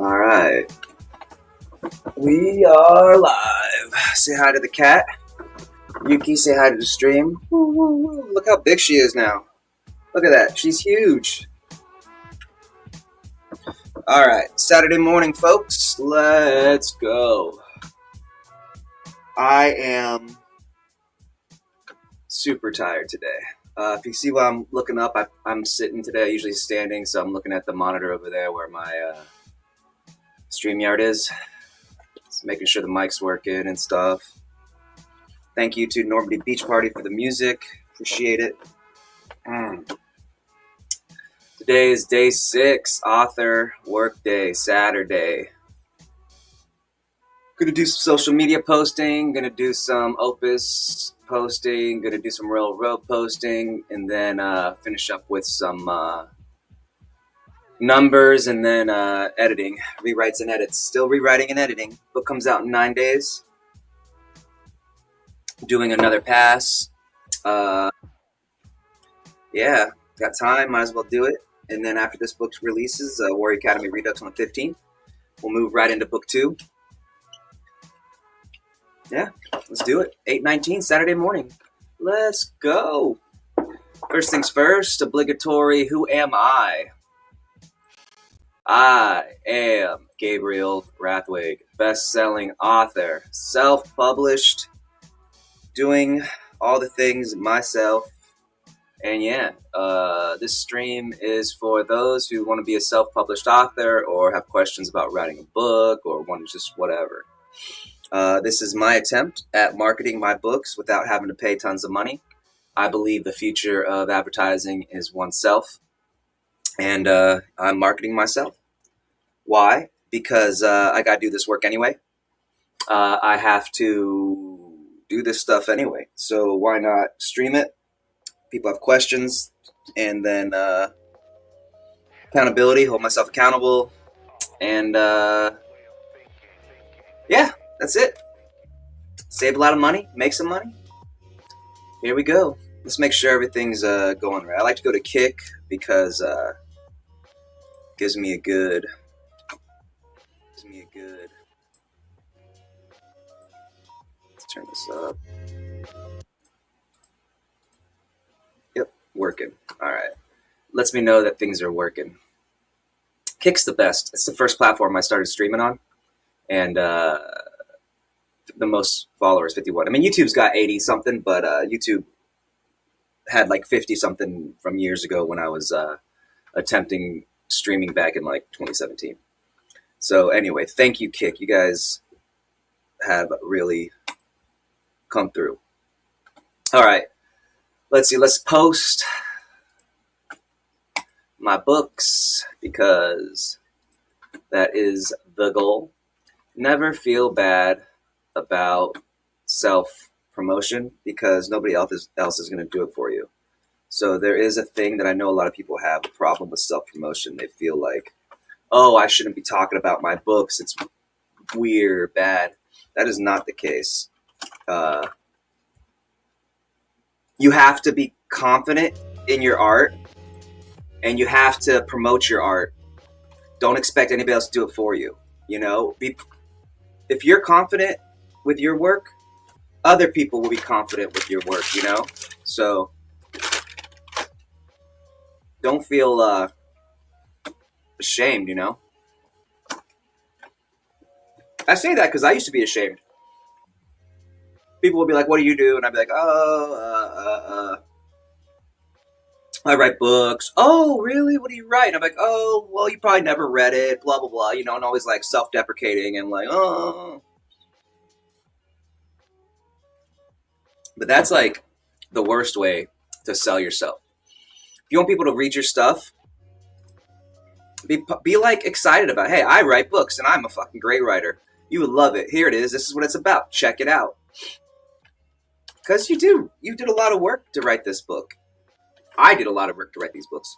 All right. We are live. Say hi to the cat. Yuki, say hi to the stream. Look how big she is now. Look at that. She's huge. All right. Saturday morning, folks. Let's go. I am super tired today. If you see why I'm looking up, I'm sitting today. I usually standing, so I'm looking at the monitor over there where my StreamYard is. Just making sure the mic's working and stuff. Thank you to Normandy Beach Party for the music. Appreciate it. Today is day 6, author, Workday, Saturday. Gonna do some social media posting, gonna do some Opus posting, gonna do some Royalroad posting, and then finish up with some numbers and then editing, rewrites and edits. Still rewriting and editing. Book comes out in 9 days. Doing another pass. Yeah, got time, might as well do it. And then after this book releases, Warrior Academy Redux on the 15th, we'll move right into book 2. Yeah, let's do it. 8:19, Saturday morning. Let's go. First things first, obligatory, who am I? I am Gabriel Rathwig, best-selling author, self-published, doing all the things myself. And yeah, this stream is for those who want to be a self-published author or have questions about writing a book or want to just whatever. This is my attempt at marketing my books without having to pay tons of money. I believe the future of advertising is oneself, and I'm marketing myself. Why? Because I got to do this work anyway. I have to do this stuff anyway, so why not stream it? People have questions, and then accountability, hold myself accountable, and yeah, that's it. Save a lot of money, make some money. Here we go. Let's make sure everything's going right. I like to go to Kick because it gives me a good. Let's turn this up. Yep, working. All right. Lets me know that things are working. Kick's the best. It's the first platform I started streaming on, and the most followers, 51. I mean, YouTube's got 80 something, but YouTube had like 50 something from years ago when I was attempting streaming back in like 2017. So anyway, thank you, Kick. You guys have really come through. All right, let's see. Let's post my books because that is the goal. Never feel bad about self-promotion because nobody else is going to do it for you. So there is a thing that I know a lot of people have a problem with self-promotion. They feel like, oh, I shouldn't be talking about my books. It's weird or bad. That is not the case. You have to be confident in your art and you have to promote your art. Don't expect anybody else to do it for you. You know, if you're confident with your work, other people will be confident with your work, you know? So don't feel ashamed, you know? I say that because I used to be ashamed. People will be like, what do you do? And I'd be like, I write books. Oh, really? What do you write? And I'm like, oh, well, you probably never read it, blah, blah, blah, you know, and always like self-deprecating and like, oh. But that's like the worst way to sell yourself. If you want people to read your stuff, be like excited about, hey, I write books and I'm a fucking great writer. You would love it. Here it is. This is what it's about. Check it out. Because you did a lot of work to write this book. I did a lot of work to write these books.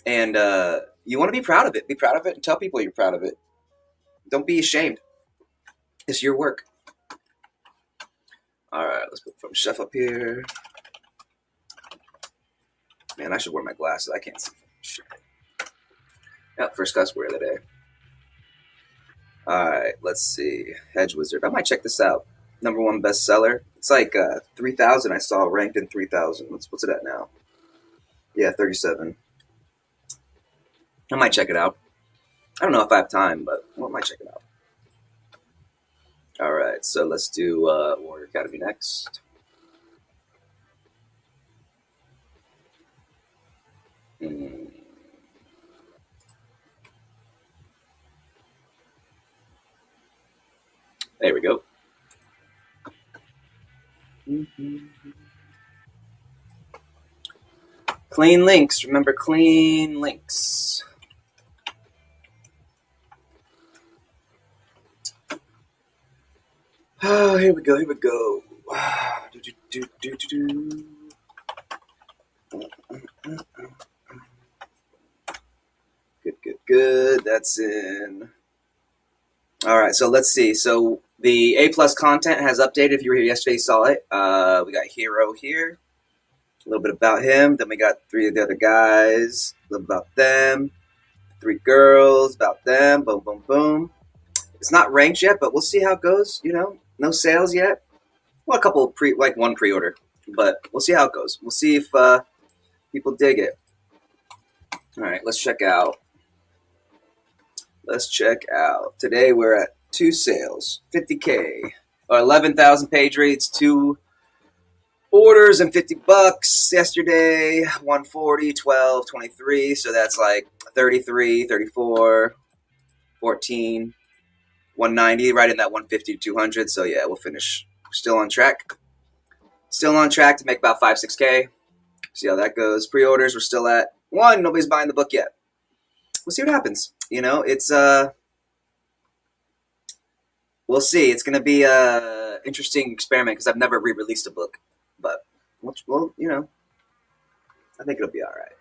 And you want to be proud of it. Be proud of it and tell people you're proud of it. Don't be ashamed. It's your work. All right, let's put some stuff up here. Man, I should wear my glasses. I can't see shit. Yep, first cuss word of the day. Alright, let's see. Hedge Wizard. I might check this out. #1 bestseller. It's like 3,000. I saw ranked in 3,000. What's it at now? Yeah, 37. I might check it out. I don't know if I have time, but I might check it out. Alright, so let's do Warrior Academy next. There we go. Clean links. Remember, clean links. Oh, here we go. Here we go. Good. That's in. All right, so let's see. So the A+ content has updated. If you were here yesterday, you saw it. We got Hero here. A little bit about him. Then we got 3 of the other guys. A little about them. 3 girls, about them. Boom, boom, boom. It's not ranked yet, but we'll see how it goes. You know, no sales yet. Well, a couple one pre-order, but we'll see how it goes. We'll see if people dig it. All right, let's check out. Today we're at 2 sales, 50K, or 11,000 page reads, 2 orders and $50 yesterday, 140, 12, 23. So that's like 33, 34, 14, 190, right in that 150 to 200. So yeah, we'll finish. Still on track. Still on track to make about 5-6K. See how that goes. Pre-orders, we're still at 1. Nobody's buying the book yet. We'll see what happens. You know, it's we'll see. It's gonna be a interesting experiment because I've never re-released a book, but well, you know, I think it'll be all right.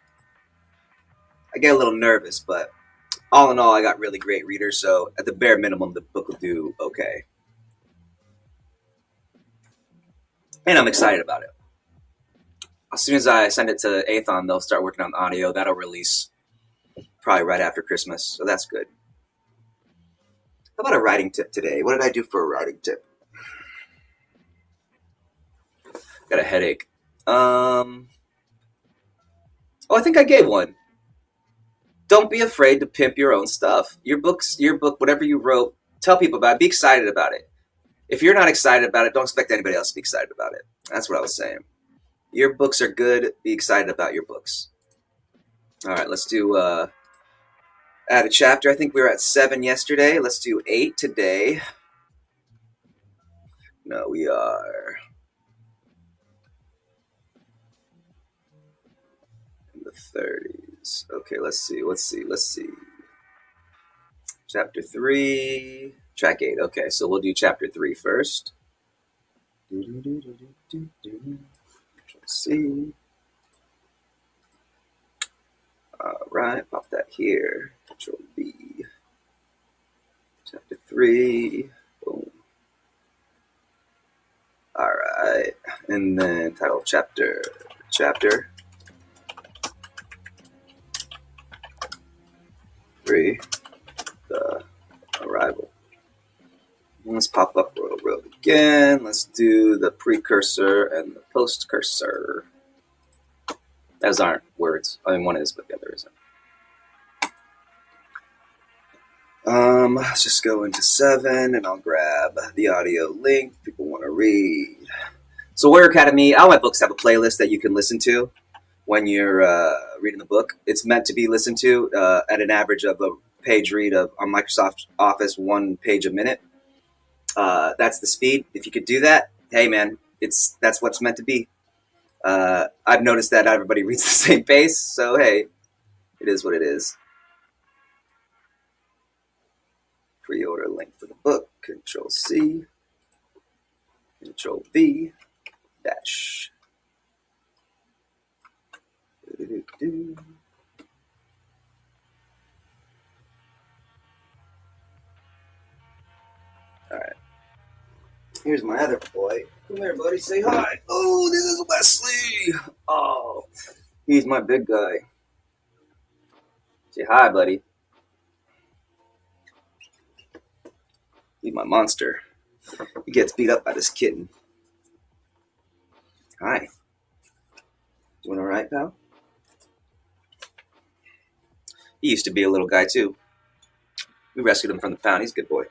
I get a little nervous, but all in all, I got really great readers, so at the bare minimum, the book will do okay. And I'm excited about it. As soon as I send it to Athon, they'll start working on the audio. That'll release probably right after Christmas, so that's good. How about a writing tip today? What did I do for a writing tip? Got a headache. Oh, I think I gave one. Don't be afraid to pimp your own stuff. Your book, whatever you wrote, tell people about it. Be excited about it. If you're not excited about it, don't expect anybody else to be excited about it. That's what I was saying. Your books are good. Be excited about your books. All right, let's do add a chapter. I think we were at 7 yesterday. Let's do 8 today. No, we are in the 30s. Okay, let's see. Chapter 3, track 8. Okay, so we'll do chapter 3 first. Let's see. All right, pop that here. Control V. Chapter 3. Boom. All right, and then title chapter. 3. The arrival. Let's pop up Royalroad again. Let's do the precursor and the postcursor. Those aren't words. I mean, one is, but the other isn't. Let's just go into 7, and I'll grab the audio link people want to read. So Warrior Academy, all my books have a playlist that you can listen to when you're reading the book. It's meant to be listened to at an average of a page read on Microsoft Office, 1 page a minute. That's the speed. If you could do that, hey man, that's what's meant to be. I've noticed that not everybody reads the same pace, so hey, it is what it is. Pre-order link for the book, Control C, Control V, dash. All right. Here's my other boy. Come here, buddy. Say hi. Oh, this is Wesley. Oh, he's my big guy. Say hi, buddy. Leave my monster. He gets beat up by this kitten. Hi. Doing alright, pal? He used to be a little guy, too. We rescued him from the pound. He's a good boy.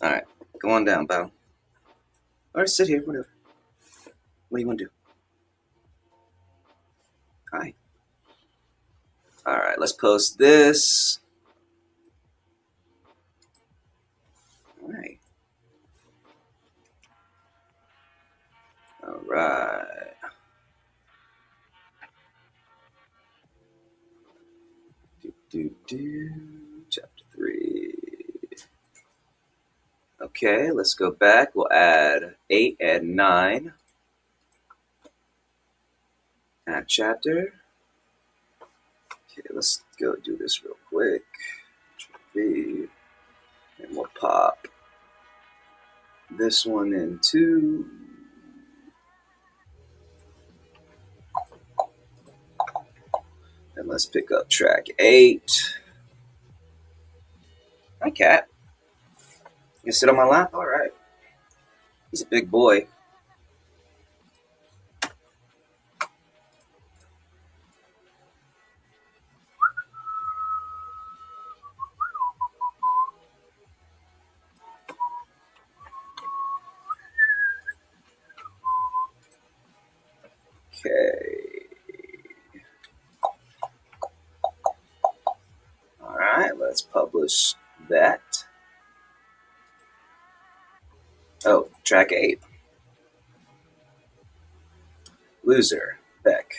Alright. Go on down, pal. Or sit here, whatever. What do you want to do? Hi. Alright, let's post this. Alright. Alright. Chapter 3. Okay, let's go back. We'll add 8 and 9. Add chapter. Okay, let's go do this real quick. And we'll pop this one in 2. And let's pick up track 8. Hi, cat. You sit on my lap? All right. He's a big boy. Okay. All right, let's publish that. Oh, track 8. Loser, Beck.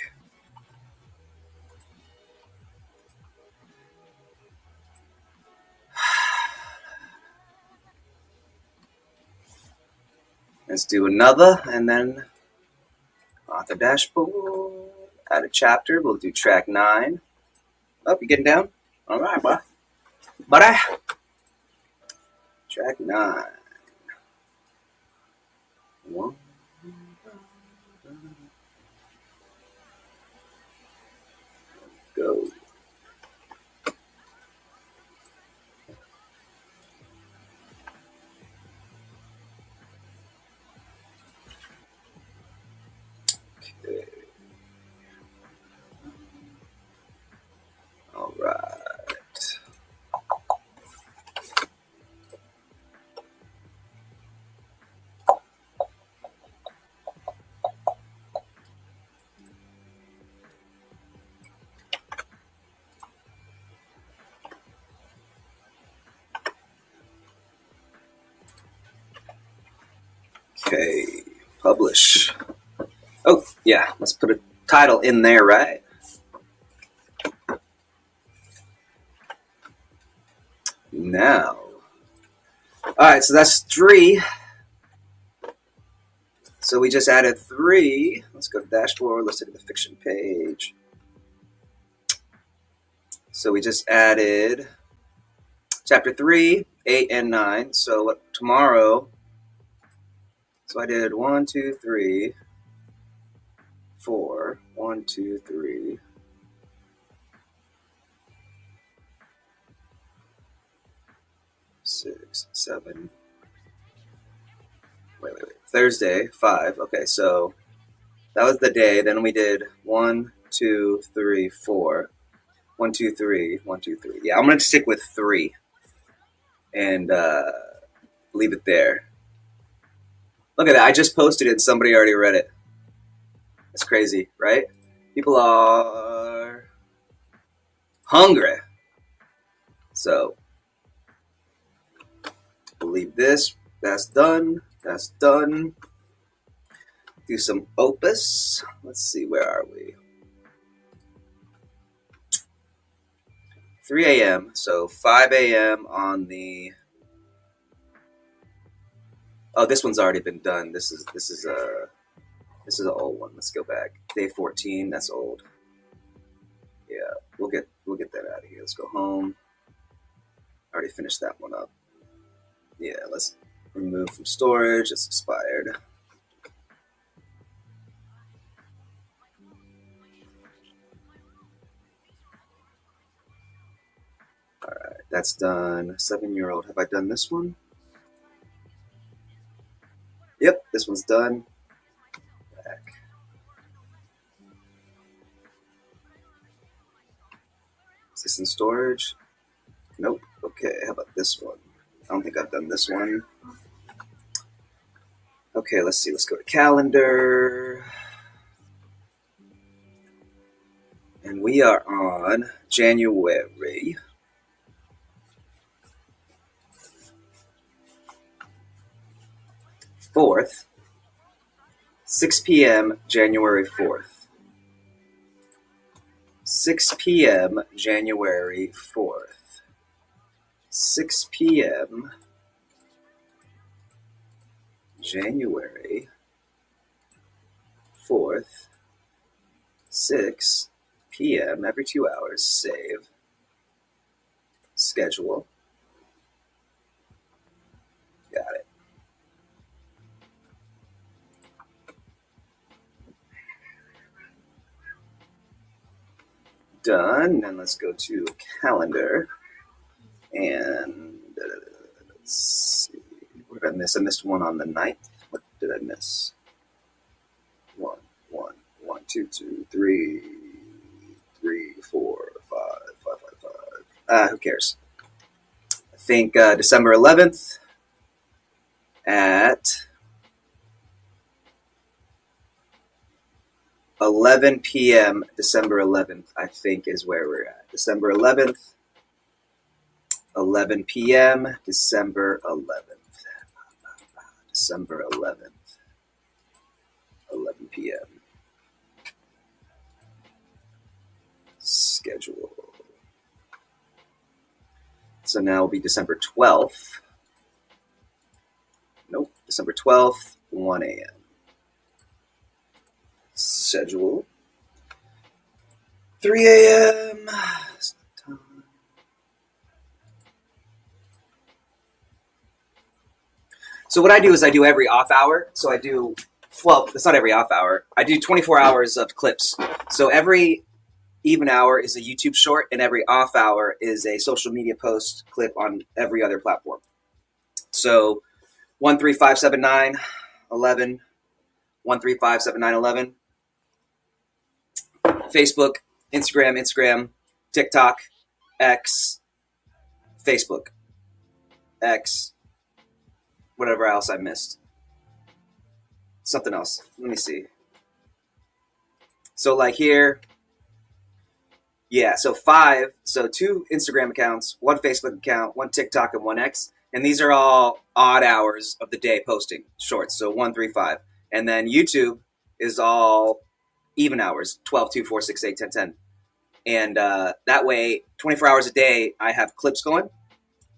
Let's do another, and then author dashboard. Add a chapter. We'll do track 9. Oh, you getting down? All right, bud. Buddy. Track 9. 1. Go. Okay. All right. Okay. Publish. Oh, yeah. Let's put a title in there, right? Now. All right, so that's 3. So we just added 3. Let's go to dashboard. Let's look at the fiction page. So we just added chapter 3, 8, and 9. So tomorrow, so I did 1, 2, 3, 4. 1, 2, 3. 6, 7. Wait. Thursday, 5. Okay, so that was the day. Then we did 1, 2, 3, 4. 1, 2, 3. 1, 2, 3. Yeah, I'm going to stick with 3 and leave it there. Look at that. I just posted it and somebody already read it. That's crazy, right? People are hungry. So we'll leave this. That's done. That's done. Do some opus. Let's see, where are we? 3 a.m. So 5 a.m. on the. Oh, this one's already been done. This is an old one. Let's go back. Day 14. That's old. Yeah, we'll get that out of here. Let's go home. Already finished that one up. Yeah, let's remove from storage. It's expired. All right. That's done. 7-year-old. Have I done this one? Yep, this one's done. Back. Is this in storage? Nope. Okay, how about this one? I don't think I've done this one. Okay, let's see. Let's go to calendar. And we are on January 4th, 6 p.m., January 4th. 6 p.m., January 4th. 6 p.m., January 4th. 6 p.m. every 2 hours. Save. Schedule. Got it. Done. And let's go to calendar. And let's see. What did I miss? I missed one on the 9th. What did I miss? 1, 2, 2, 3, 3, 4, 5, 5, 5, 5. Who cares? I think December 11th at 11 p.m. December 11th, I think, is where we're at. December 11th, 11 p.m. December 11th. December 11th, 11 p.m. Schedule. So now will be December 12th. Nope, December 12th, 1 a.m. Schedule. 3 a.m. So what I do is I do every off hour. So I do, well, it's not every off hour. I do 24 hours of clips. So every even hour is a YouTube short, and every off hour is a social media post clip on every other platform. So 13579 11, 13579 11, Facebook, Instagram, TikTok, X, Facebook, X, whatever else I missed. Something else. Let me see. So like here, yeah, so 2 Instagram accounts, 1 Facebook account, 1 TikTok, and 1 X. And these are all odd hours of the day posting shorts, so 1, 3, 5. And then YouTube is all even hours, 12, 2, 4, 6, 8, 10, 10. And that way, 24 hours a day, I have clips going.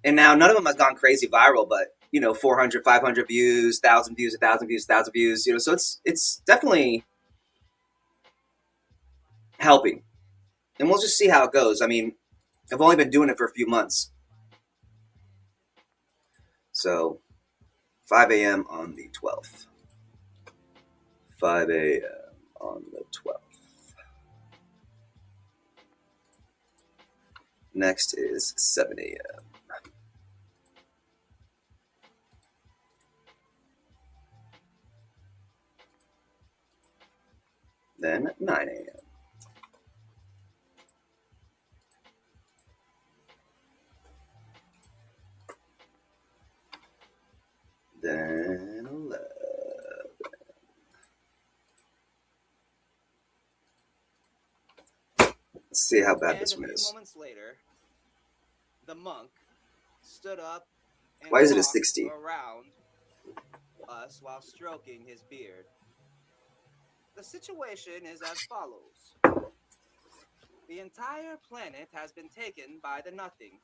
And now none of them have gone crazy viral, but, 400, 500 views, 1,000 views, 1,000 views, 1,000 views. So it's definitely helping. And we'll just see how it goes. I mean, I've only been doing it for a few months. So 5 a.m. on the 12th. 5 a.m. on the 12th. Next is 7 a.m. Then 9 a.m. Then 11. Let's see how bad this one is. A few moments later, the monk stood up and Why is it a walked 60? around us while stroking his beard. The situation is as follows. The entire planet has been taken by the nothing,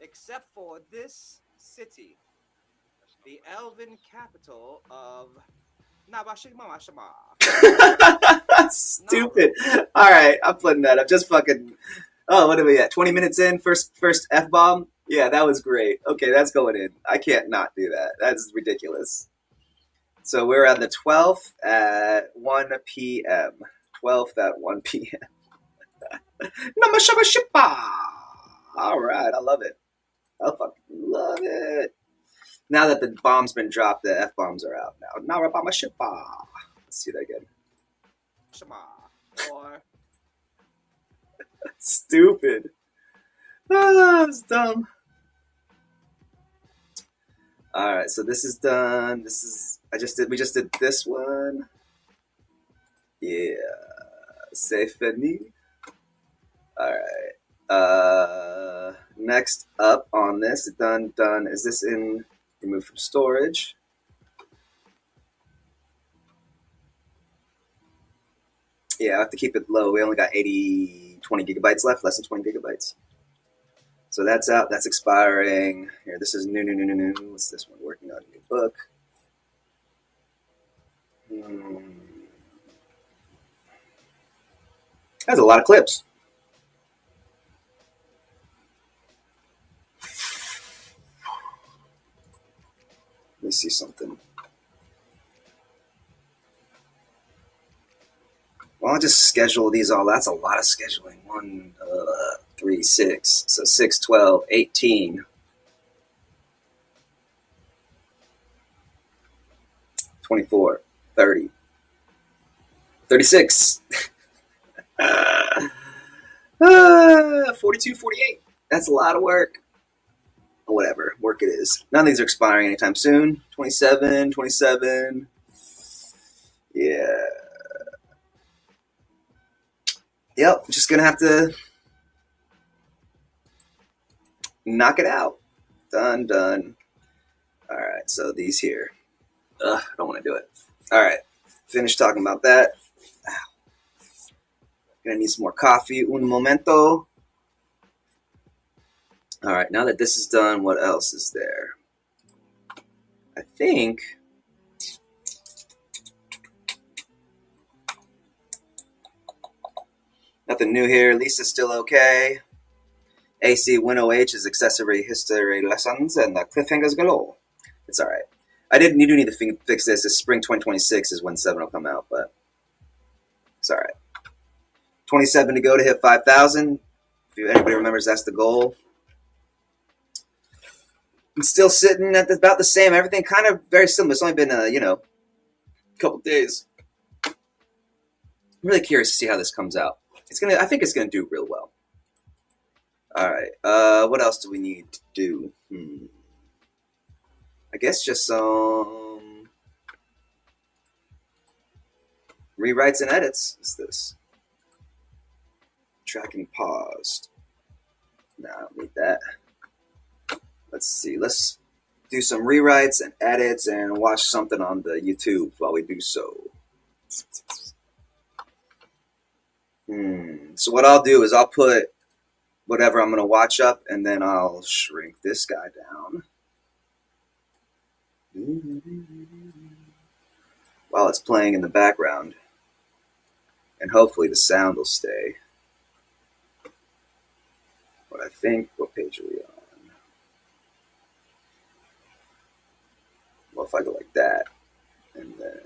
except for this city, the elven capital of Nabashimashima. Stupid. All right, I'm putting that up. Just fucking. Oh, what are we at? 20 minutes in, first F-bomb? Yeah, that was great. Okay, that's going in. I can't not do that. That's ridiculous. So we're on the 12th at 1 p.m. 12th at 1 p.m. Namashabashipa! All right, I love it. I fucking love it. Now that the bomb's been dropped, the F bombs are out now. Now we're about my ship. Let's see that again. Shema. Or Stupid. That's dumb. All right, so this is done. This is we just did this one. Yeah. C'est fini. All right. Next up on this, done. Is this in remove from storage? Yeah, I have to keep it low. We only got 20 gigabytes left, less than 20 gigabytes. So that's out. That's expiring. Here, this is new. What's this one? Working on a new book. That's a lot of clips. Let me see something. Well, I'll just schedule these all. That's a lot of scheduling. 1, 3, 6. So 6, 12, 18. 24, 30, 36. 42, 48. That's a lot of work. Whatever. Work it is. None of these are expiring anytime soon. 27, 27. Yeah. Yep. Just going to have to knock it out. Done. All right. So these here. I don't want to do it. All right. Finished talking about that. Gonna need some more coffee. Un momento. All right. Now that this is done, what else is there? I think nothing new here. Lisa's still okay. AC WinOH is accessory history lessons and the cliffhangers galore. It's all right. You do need to fix this. It's spring 2026 is when 7 will come out, but it's all right. 27 to go to hit 5,000. If anybody remembers, that's the goal. I'm still sitting at about the same. Everything kind of very similar. It's only been a couple days. I'm really curious to see how this comes out. I think it's gonna do real well. All right. What else do we need to do? I guess just some rewrites and edits. What's this? Tracking paused. No, I don't need that. Let's see. Let's do some rewrites and edits and watch something on the YouTube while we do so. So what I'll do is I'll put whatever I'm going to watch up, and then I'll shrink this guy down while it's playing in the background, and hopefully the sound will stay. But I think, what page are we on? Well, if I go like that, and then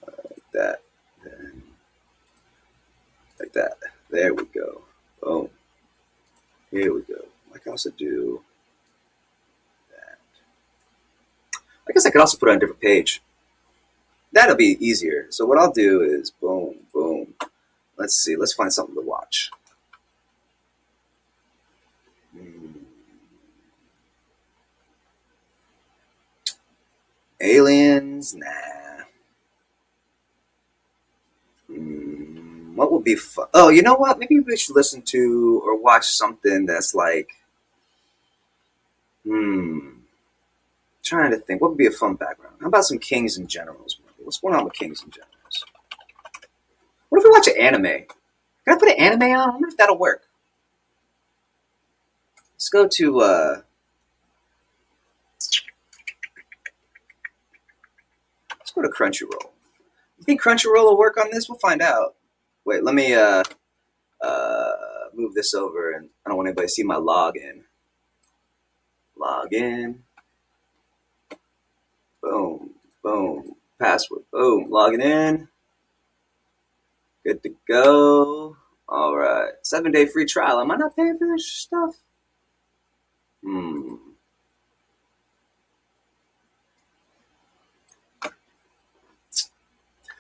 like that, then like that. There we go. Boom. Here we go. I can also do that. I guess I could also put it on a different page. That'll be easier. So what I'll do is boom, boom. Let's see. Let's find something to watch. Aliens? Nah. What would be fun? Oh, you know what? Maybe we should listen to or watch something that's like, trying to think. What would be a fun background? How about some Kings and Generals? What's going on with Kings and Generals? What if we watch an anime? Can I put an anime on? I wonder if that'll work. Let's go to, let's go to Crunchyroll. You think Crunchyroll will work on this? We'll find out. Wait, let me move this over, and I don't want anybody to see my login. Login. Boom, boom. Password. Boom. Logging in. Good to go. All right. 7-day free trial. Am I not paying for this stuff?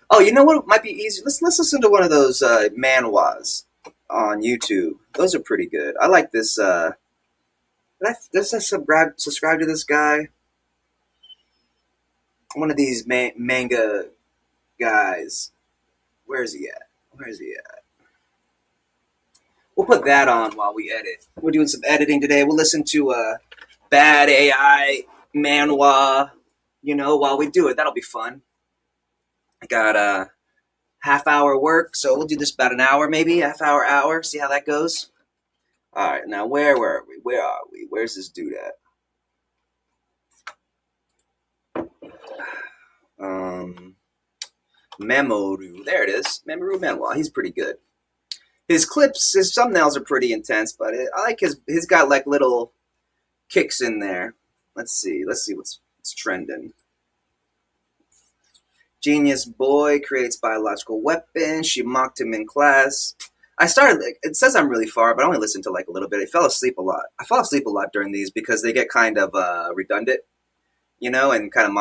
Oh, you know what might be easy? Let's listen to one of those manhwas on YouTube. Those are pretty good. I like this. Does I subscribe to this guy? One of these manga guys. Where is he at? Where is he at? We'll put that on while we edit. We're doing some editing today. We'll listen to bad AI manhwa, while we do it. That'll be fun. I got a half-hour work, so we'll do this about an hour, maybe hour. See how that goes. All right, now where were we? Where are we? Where's this dude at? Memoru. There it is. Memoru Manhwa. He's pretty good. His clips, his thumbnails are pretty intense, but I like his got like little kicks in there. Let's see what's trending. Genius boy creates biological weapon. She mocked him in class. It says I'm really far, but I only listened to like a little bit. I fell asleep a lot. I fall asleep a lot during these because they get kind of redundant, and kind of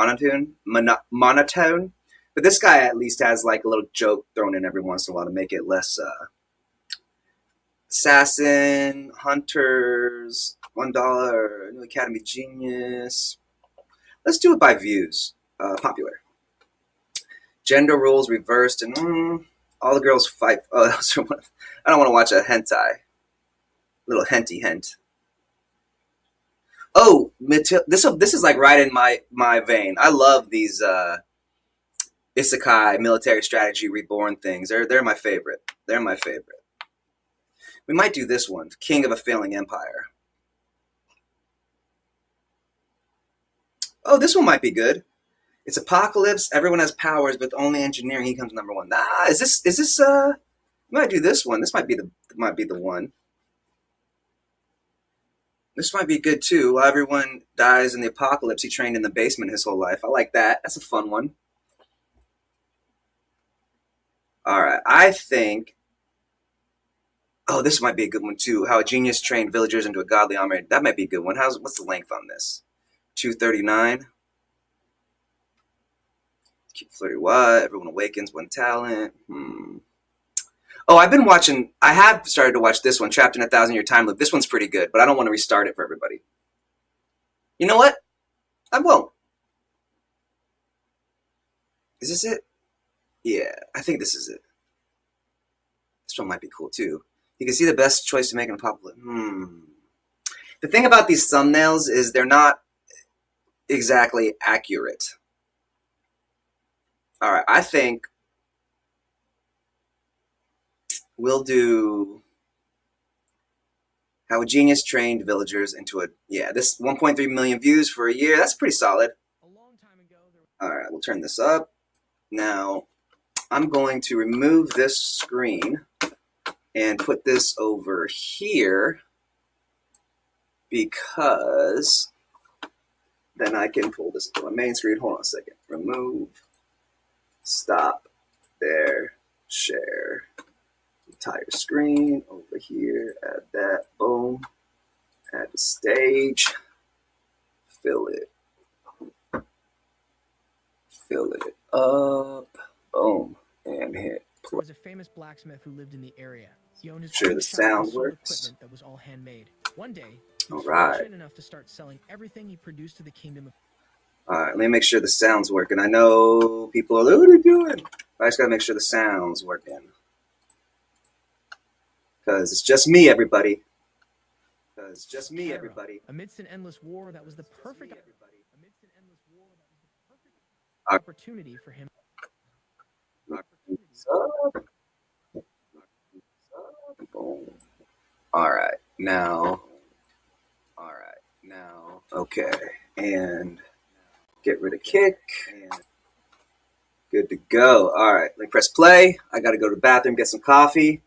monotone. But this guy at least has like a little joke thrown in every once in a while to make it less assassin, hunters, $1, new Academy Genius. Let's do it by views. Popular. Gender roles reversed, and all the girls fight. Oh, I don't want to watch a hentai. Little henty hent. Oh, this is like right in my vein. I love these isekai military strategy reborn things. They're my favorite. They're my favorite. We might do this one, King of a Failing Empire. Oh, this one might be good. It's apocalypse. Everyone has powers, but only engineering. He comes number one. Is this? We might do this one. This might be the one. This might be good too. While everyone dies in the apocalypse, he trained in the basement his whole life. I like that. That's a fun one. All right, I think. Oh, this might be a good one too. How a genius trained villagers into a godly army. That might be a good one. What's the length on this? 239. Keep flirty what? Everyone awakens one talent. Oh, I have started to watch this one, Trapped in a 1,000-Year Time Loop. This one's pretty good, but I don't want to restart it for everybody. You know what? I won't. Is this it? Yeah, I think this is it. This one might be cool too. You can see the best choice to make in a popular. The thing about these thumbnails is they're not exactly accurate. All right, I think we'll do how a genius trained villagers into this 1.3 million views for a year. That's pretty solid. All right, we'll turn this up. Now, I'm going to remove this screen and put this over here because then I can pull this to my main screen. Hold on a second. Remove. Stop. There. Share. Entire screen over here. Add that. Boom. Add the stage. Fill it. Fill it up. Boom. And hit. There was a famous blacksmith who lived in the area. He owned his sure the sound works. Equipment that was all handmade. One day, he all was right. fortunate enough to start selling everything he produced to the kingdom of. All right, let me make sure the sound's working. I know people are like, what are you doing? I just gotta make sure the sound's working. Because it's just me, everybody. Amidst an endless war, that was the perfect opportunity for him. Boom. All right, now. Okay, and get rid of kick. And good to go. All right, let me press play. I got to go to the bathroom, get some coffee,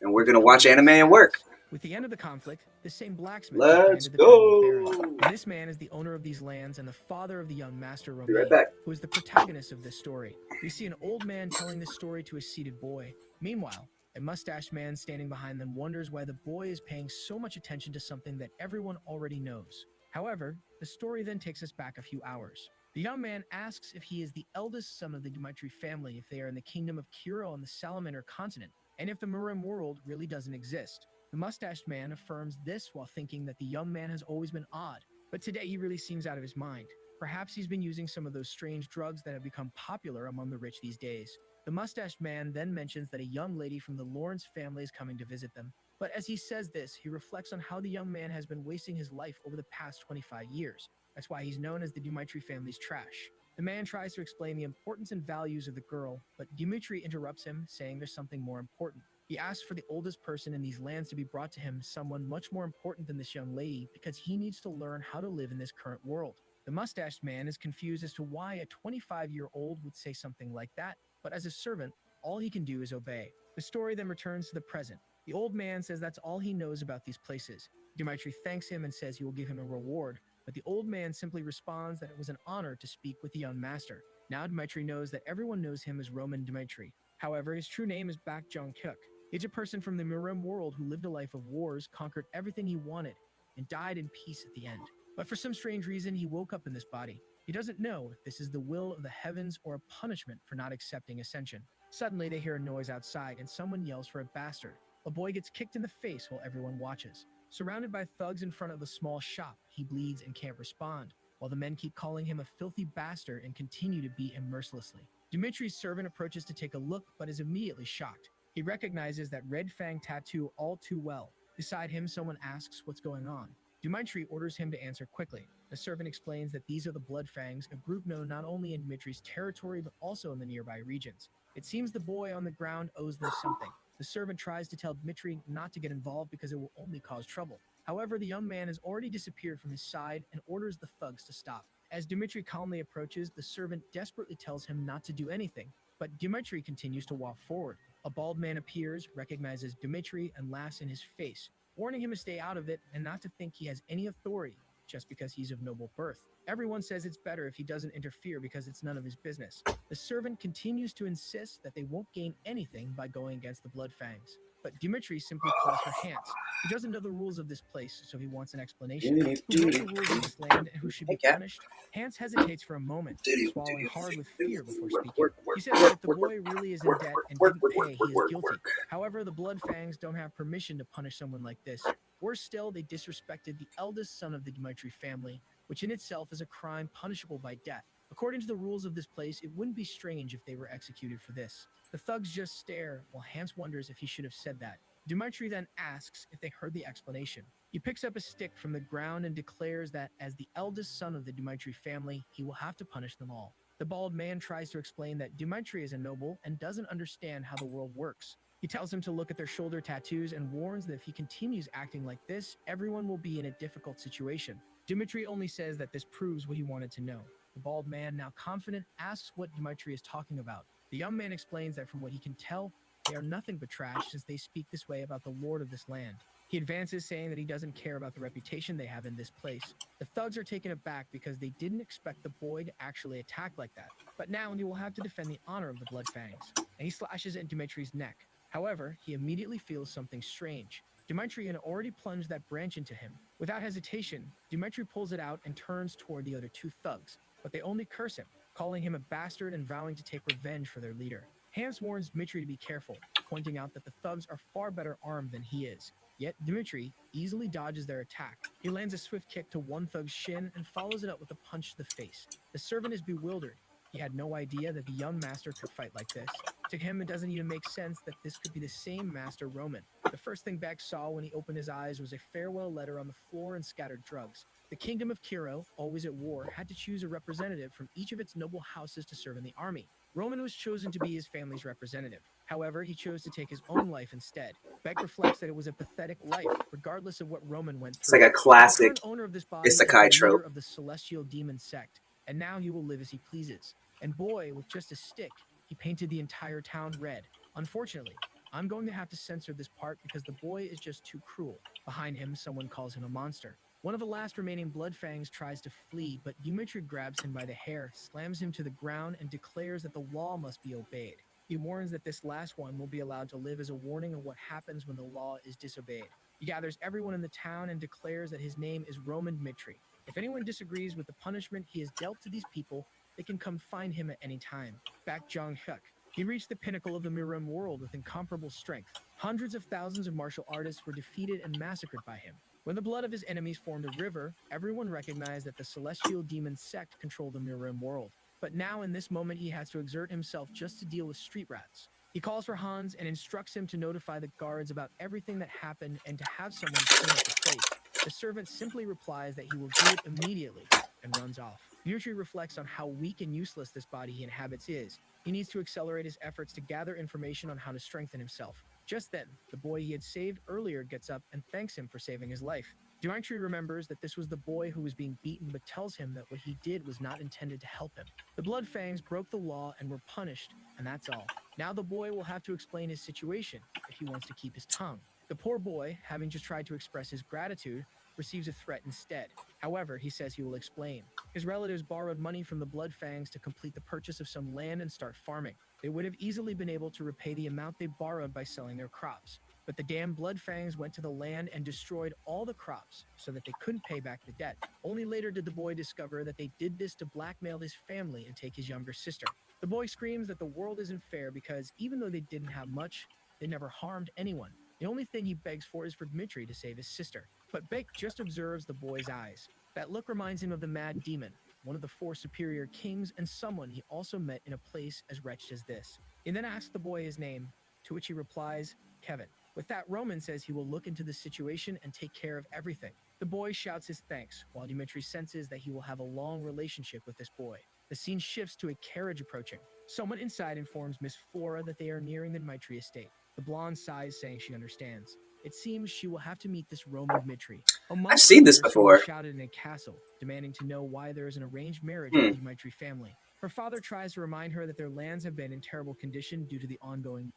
and we're gonna watch anime and work. With the end of the conflict, the same blacksmith. Let's go. This man is the owner of these lands and the father of the young master Romain, be right back. who is the protagonist of this story. We see an old man telling this story to a seated boy. Meanwhile, A mustached man standing behind them wonders why the boy is paying so much attention to something that everyone already knows. However, the story then takes us back a few hours. The young man asks if he is the eldest son of the Dmitri family, if they are in the kingdom of Kiro on the Salamander continent, and if the Murim world really doesn't exist. The mustached man affirms this while thinking that the young man has always been odd, but today he really seems out of his mind. Perhaps he's been using some of those strange drugs that have become popular among the rich these days. The mustached man then mentions that a young lady from the Lawrence family is coming to visit them. But as he says this, he reflects on how the young man has been wasting his life over the past 25 years. That's why he's known as the Dmitri family's trash. The man tries to explain the importance and values of the girl, but Dmitri interrupts him, saying there's something more important. He asks for the oldest person in these lands to be brought to him, someone much more important than this young lady, because he needs to learn how to live in this current world. The mustached man is confused as to why a 25-year-old would say something like that, but as a servant, all he can do is obey. The story then returns to the present. The old man says that's all he knows about these places. Dmitri thanks him and says he will give him a reward, but the old man simply responds that it was an honor to speak with the young master. Now Dmitri knows that everyone knows him as Roman Dmitri. However, his true name is Bak Jong-kuk. He's a person from the Murim world who lived a life of wars, conquered everything he wanted, and died in peace at the end. But for some strange reason, he woke up in this body. He doesn't know if this is the will of the heavens or a punishment for not accepting ascension. Suddenly, they hear a noise outside, and someone yells for a bastard. A boy gets kicked in the face while everyone watches. Surrounded by thugs in front of a small shop, he bleeds and can't respond, while the men keep calling him a filthy bastard and continue to beat him mercilessly. Dmitri's servant approaches to take a look, but is immediately shocked. He recognizes that red fang tattoo all too well. Beside him, someone asks what's going on. Dmitri orders him to answer quickly. The servant explains that these are the Blood Fangs, a group known not only in Dmitri's territory but also in the nearby regions. It seems the boy on the ground owes them something. The servant tries to tell Dmitri not to get involved because it will only cause trouble. However, the young man has already disappeared from his side and orders the thugs to stop. As Dmitri calmly approaches, the servant desperately tells him not to do anything, but Dmitri continues to walk forward. A bald man appears, recognizes Dmitri, and laughs in his face, warning him to stay out of it and not to think he has any authority just because he's of noble birth. Everyone says it's better if he doesn't interfere because it's none of his business. The servant continues to insist that they won't gain anything by going against the Blood Fangs. But Dmitri simply calls for Hans. He doesn't know the rules of this place, so he wants an explanation. Who wrote the rules of this land and who should be punished? Hans hesitates for a moment, swallowing hard with fear before speaking. He says that if the boy really is in debt and didn't pay, he is guilty. However, the Blood Fangs don't have permission to punish someone like this. Worse still, they disrespected the eldest son of the Dmitri family, which in itself is a crime punishable by death. According to the rules of this place, it wouldn't be strange if they were executed for this. The thugs just stare, while Hans wonders if he should have said that. Dmitri then asks if they heard the explanation. He picks up a stick from the ground and declares that as the eldest son of the Dmitri family, he will have to punish them all. The bald man tries to explain that Dmitri is a noble and doesn't understand how the world works. He tells him to look at their shoulder tattoos and warns that if he continues acting like this, everyone will be in a difficult situation. Dmitri only says that this proves what he wanted to know. The bald man, now confident, asks what Dmitri is talking about. The young man explains that from what he can tell, they are nothing but trash since they speak this way about the lord of this land. He advances, saying that he doesn't care about the reputation they have in this place. The thugs are taken aback because they didn't expect the boy to actually attack like that. But now he will have to defend the honor of the Blood Fangs, and he slashes at Dmitri's neck. However, he immediately feels something strange. Dmitri had already plunged that branch into him. Without hesitation, Dmitri pulls it out and turns toward the other two thugs, but they only curse him, calling him a bastard and vowing to take revenge for their leader. Hans warns Dmitri to be careful, pointing out that the thugs are far better armed than he is. Yet Dmitri easily dodges their attack. He lands a swift kick to one thug's shin and follows it up with a punch to the face. The servant is bewildered. He had no idea that the young master could fight like this. To him, it doesn't even make sense that this could be the same Master Roman. The first thing Beck saw when he opened his eyes was a farewell letter on the floor and scattered drugs. The kingdom of Kiro, always at war, had to choose a representative from each of its noble houses to serve in the army. Roman was chosen to be his family's representative. However, he chose to take his own life instead. Beck reflects that it was a pathetic life, regardless of what Roman went through. It's like a classic The current owner of this body is the isekai leader trope. of the celestial demon sect, and now he will live as he pleases. And boy, with just a stick, he painted the entire town red. Unfortunately, I'm going to have to censor this part because the boy is just too cruel. Behind him, someone calls him a monster. One of the last remaining Blood Fangs tries to flee, but Dmitri grabs him by the hair, slams him to the ground, and declares that the law must be obeyed. He warns that this last one will be allowed to live as a warning of what happens when the law is disobeyed. He gathers everyone in the town and declares that his name is Roman Mitri. If anyone disagrees with the punishment he has dealt to these people, they can come find him at any time. Back Jong Hyuk. He reached the pinnacle of the Mirim world with incomparable strength. Hundreds of thousands of martial artists were defeated and massacred by him. When the blood of his enemies formed a river, everyone recognized that the celestial demon sect controlled the Mirim world. But now in this moment he has to exert himself just to deal with street rats. He calls for Hans and instructs him to notify the guards about everything that happened and to have someone clean up the place. The servant simply replies that he will do it immediately and runs off. Yutri reflects on how weak and useless this body he inhabits is. He needs to accelerate his efforts to gather information on how to strengthen himself. Just then, the boy he had saved earlier gets up and thanks him for saving his life. Dimitri remembers that this was the boy who was being beaten, but tells him that what he did was not intended to help him. The Bloodfangs broke the law and were punished, and that's all. Now the boy will have to explain his situation if he wants to keep his tongue. The poor boy, having just tried to express his gratitude, receives a threat instead. However, he says he will explain. His relatives borrowed money from the Bloodfangs to complete the purchase of some land and start farming. They would have easily been able to repay the amount they borrowed by selling their crops. But the damn Bloodfangs went to the land and destroyed all the crops so that they couldn't pay back the debt. Only later did the boy discover that they did this to blackmail his family and take his younger sister. The boy screams that the world isn't fair because even though they didn't have much, they never harmed anyone. The only thing he begs for is for Dmitri to save his sister. But Beck just observes the boy's eyes. That look reminds him of the Mad Demon, one of the 4 superior kings and someone he also met in a place as wretched as this. He then asks the boy his name, to which he replies, Kevin. With that, Roman says he will look into the situation and take care of everything. The boy shouts his thanks, while Dmitri senses that he will have a long relationship with this boy. The scene shifts to a carriage approaching. Someone inside informs Miss Flora that they are nearing the Dmitri estate. The blonde sighs, saying she understands. It seems she will have to meet this Roman Dmitri. I've seen this before. Shouted in a castle, demanding to know why there is an arranged marriage with the Dmitri family. Her father tries to remind her that their lands have been in terrible condition due to the ongoing...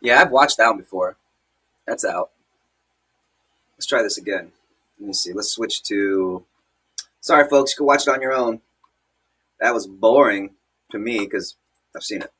Yeah, I've watched that one before. That's out. Let's try this again. Let me see. Let's switch to... Sorry, folks. You can watch it on your own. That was boring to me because I've seen it.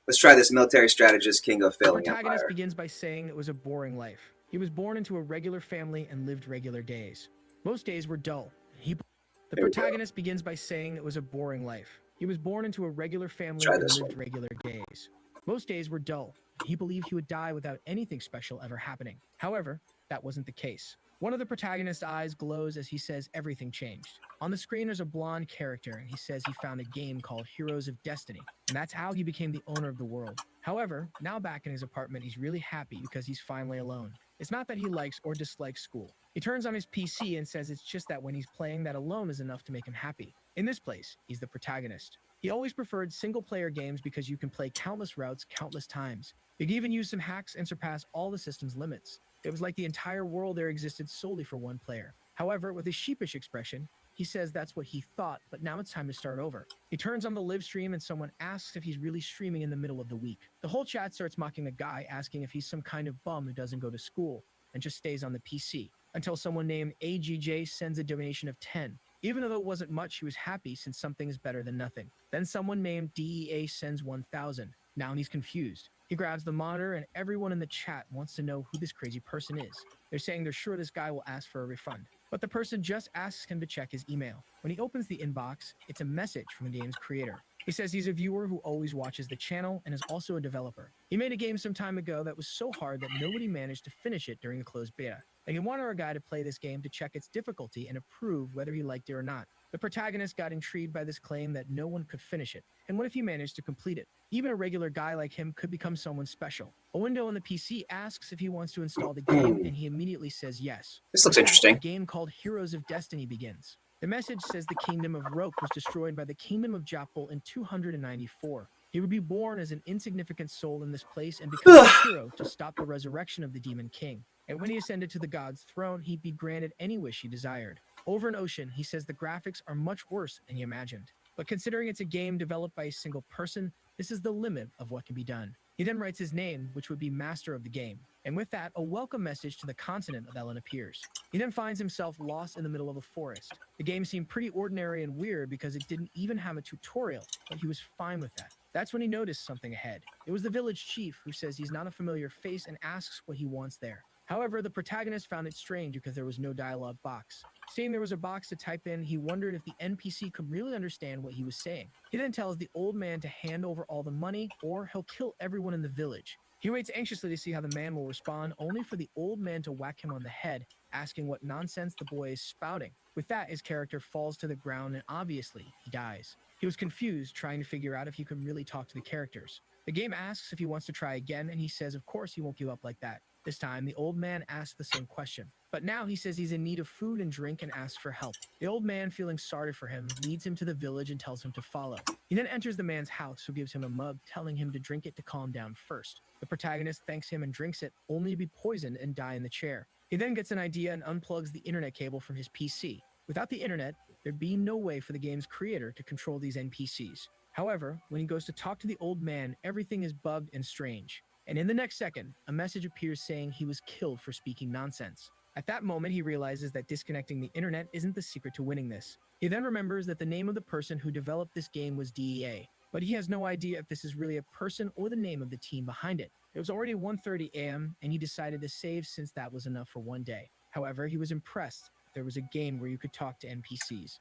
Let's try this military strategist, king of failing empire. The protagonist empire. begins by saying it was a boring life. He was born into a regular family and lived regular days. Most days were dull. The protagonist begins by saying it was a boring life. He was born into a regular family and lived regular days. Most days were dull. He believed he would die without anything special ever happening. However, that wasn't the case. One of the protagonist's eyes glows as he says everything changed. On the screen is a blonde character, and he says he found a game called Heroes of Destiny, and that's how he became the owner of the world. However, now back in his apartment, he's really happy because he's finally alone. It's not that he likes or dislikes school. He turns on his PC and says it's just that when he's playing, that alone is enough to make him happy. In this place, he's the protagonist. He always preferred single-player games because you can play countless routes countless times. You can even use some hacks and surpass all the system's limits. It was like the entire world there existed solely for one player. However, with a sheepish expression, he says that's what he thought, but now it's time to start over. He turns on the live stream and someone asks if he's really streaming in the middle of the week. The whole chat starts mocking the guy, asking if he's some kind of bum who doesn't go to school and just stays on the PC, until someone named AGJ sends a donation of 10. Even though it wasn't much, he was happy since something is better than nothing. Then someone named DEA sends 1,000. Now he's confused. He grabs the monitor and everyone in the chat wants to know who this crazy person is. They're saying they're sure this guy will ask for a refund. But the person just asks him to check his email. When he opens the inbox, it's a message from the game's creator. He says he's a viewer who always watches the channel and is also a developer. He made a game some time ago that was so hard that nobody managed to finish it during the closed beta. And he wanted a guy to play this game to check its difficulty and approve whether he liked it or not. The protagonist got intrigued by this claim that no one could finish it. And what if he managed to complete it? Even a regular guy like him could become someone special. A window on the PC asks if he wants to install the game, and he immediately says yes. This looks interesting. A game called Heroes of Destiny begins. The message says the kingdom of Roke was destroyed by the kingdom of Japal in 294. He would be born as an insignificant soul in this place and become a hero to stop the resurrection of the demon king. And when he ascended to the god's throne, he'd be granted any wish he desired. Over an ocean, he says the graphics are much worse than he imagined. But considering it's a game developed by a single person, this is the limit of what can be done. He then writes his name, which would be master of the game. And with that, a welcome message to the continent of Ellen appears. He then finds himself lost in the middle of a forest. The game seemed pretty ordinary and weird because it didn't even have a tutorial, but he was fine with that. That's when he noticed something ahead. It was the village chief, who says he's not a familiar face and asks what he wants there. However, the protagonist found it strange because there was no dialogue box. Seeing there was a box to type in, he wondered if the NPC could really understand what he was saying. He then tells the old man to hand over all the money or he'll kill everyone in the village. He waits anxiously to see how the man will respond, only for the old man to whack him on the head, asking what nonsense the boy is spouting. With that, his character falls to the ground and obviously, he dies. He was confused, trying to figure out if he could really talk to the characters. The game asks if he wants to try again, and he says of course he won't give up like that. This time, the old man asks the same question. But now he says he's in need of food and drink and asks for help. The old man, feeling sorry for him, leads him to the village and tells him to follow. He then enters the man's house, who gives him a mug, telling him to drink it to calm down first. The protagonist thanks him and drinks it, only to be poisoned and die in the chair. He then gets an idea and unplugs the internet cable from his PC. Without the internet, there'd be no way for the game's creator to control these NPCs. However, when he goes to talk to the old man, everything is bugged and strange. And in the next second, a message appears saying he was killed for speaking nonsense. At that moment, he realizes that disconnecting the internet isn't the secret to winning this. He then remembers that the name of the person who developed this game was DEA, but he has no idea if this is really a person or the name of the team behind it. It was already 1:30 a.m., and he decided to save since that was enough for one day. However, he was impressed there was a game where you could talk to NPCs.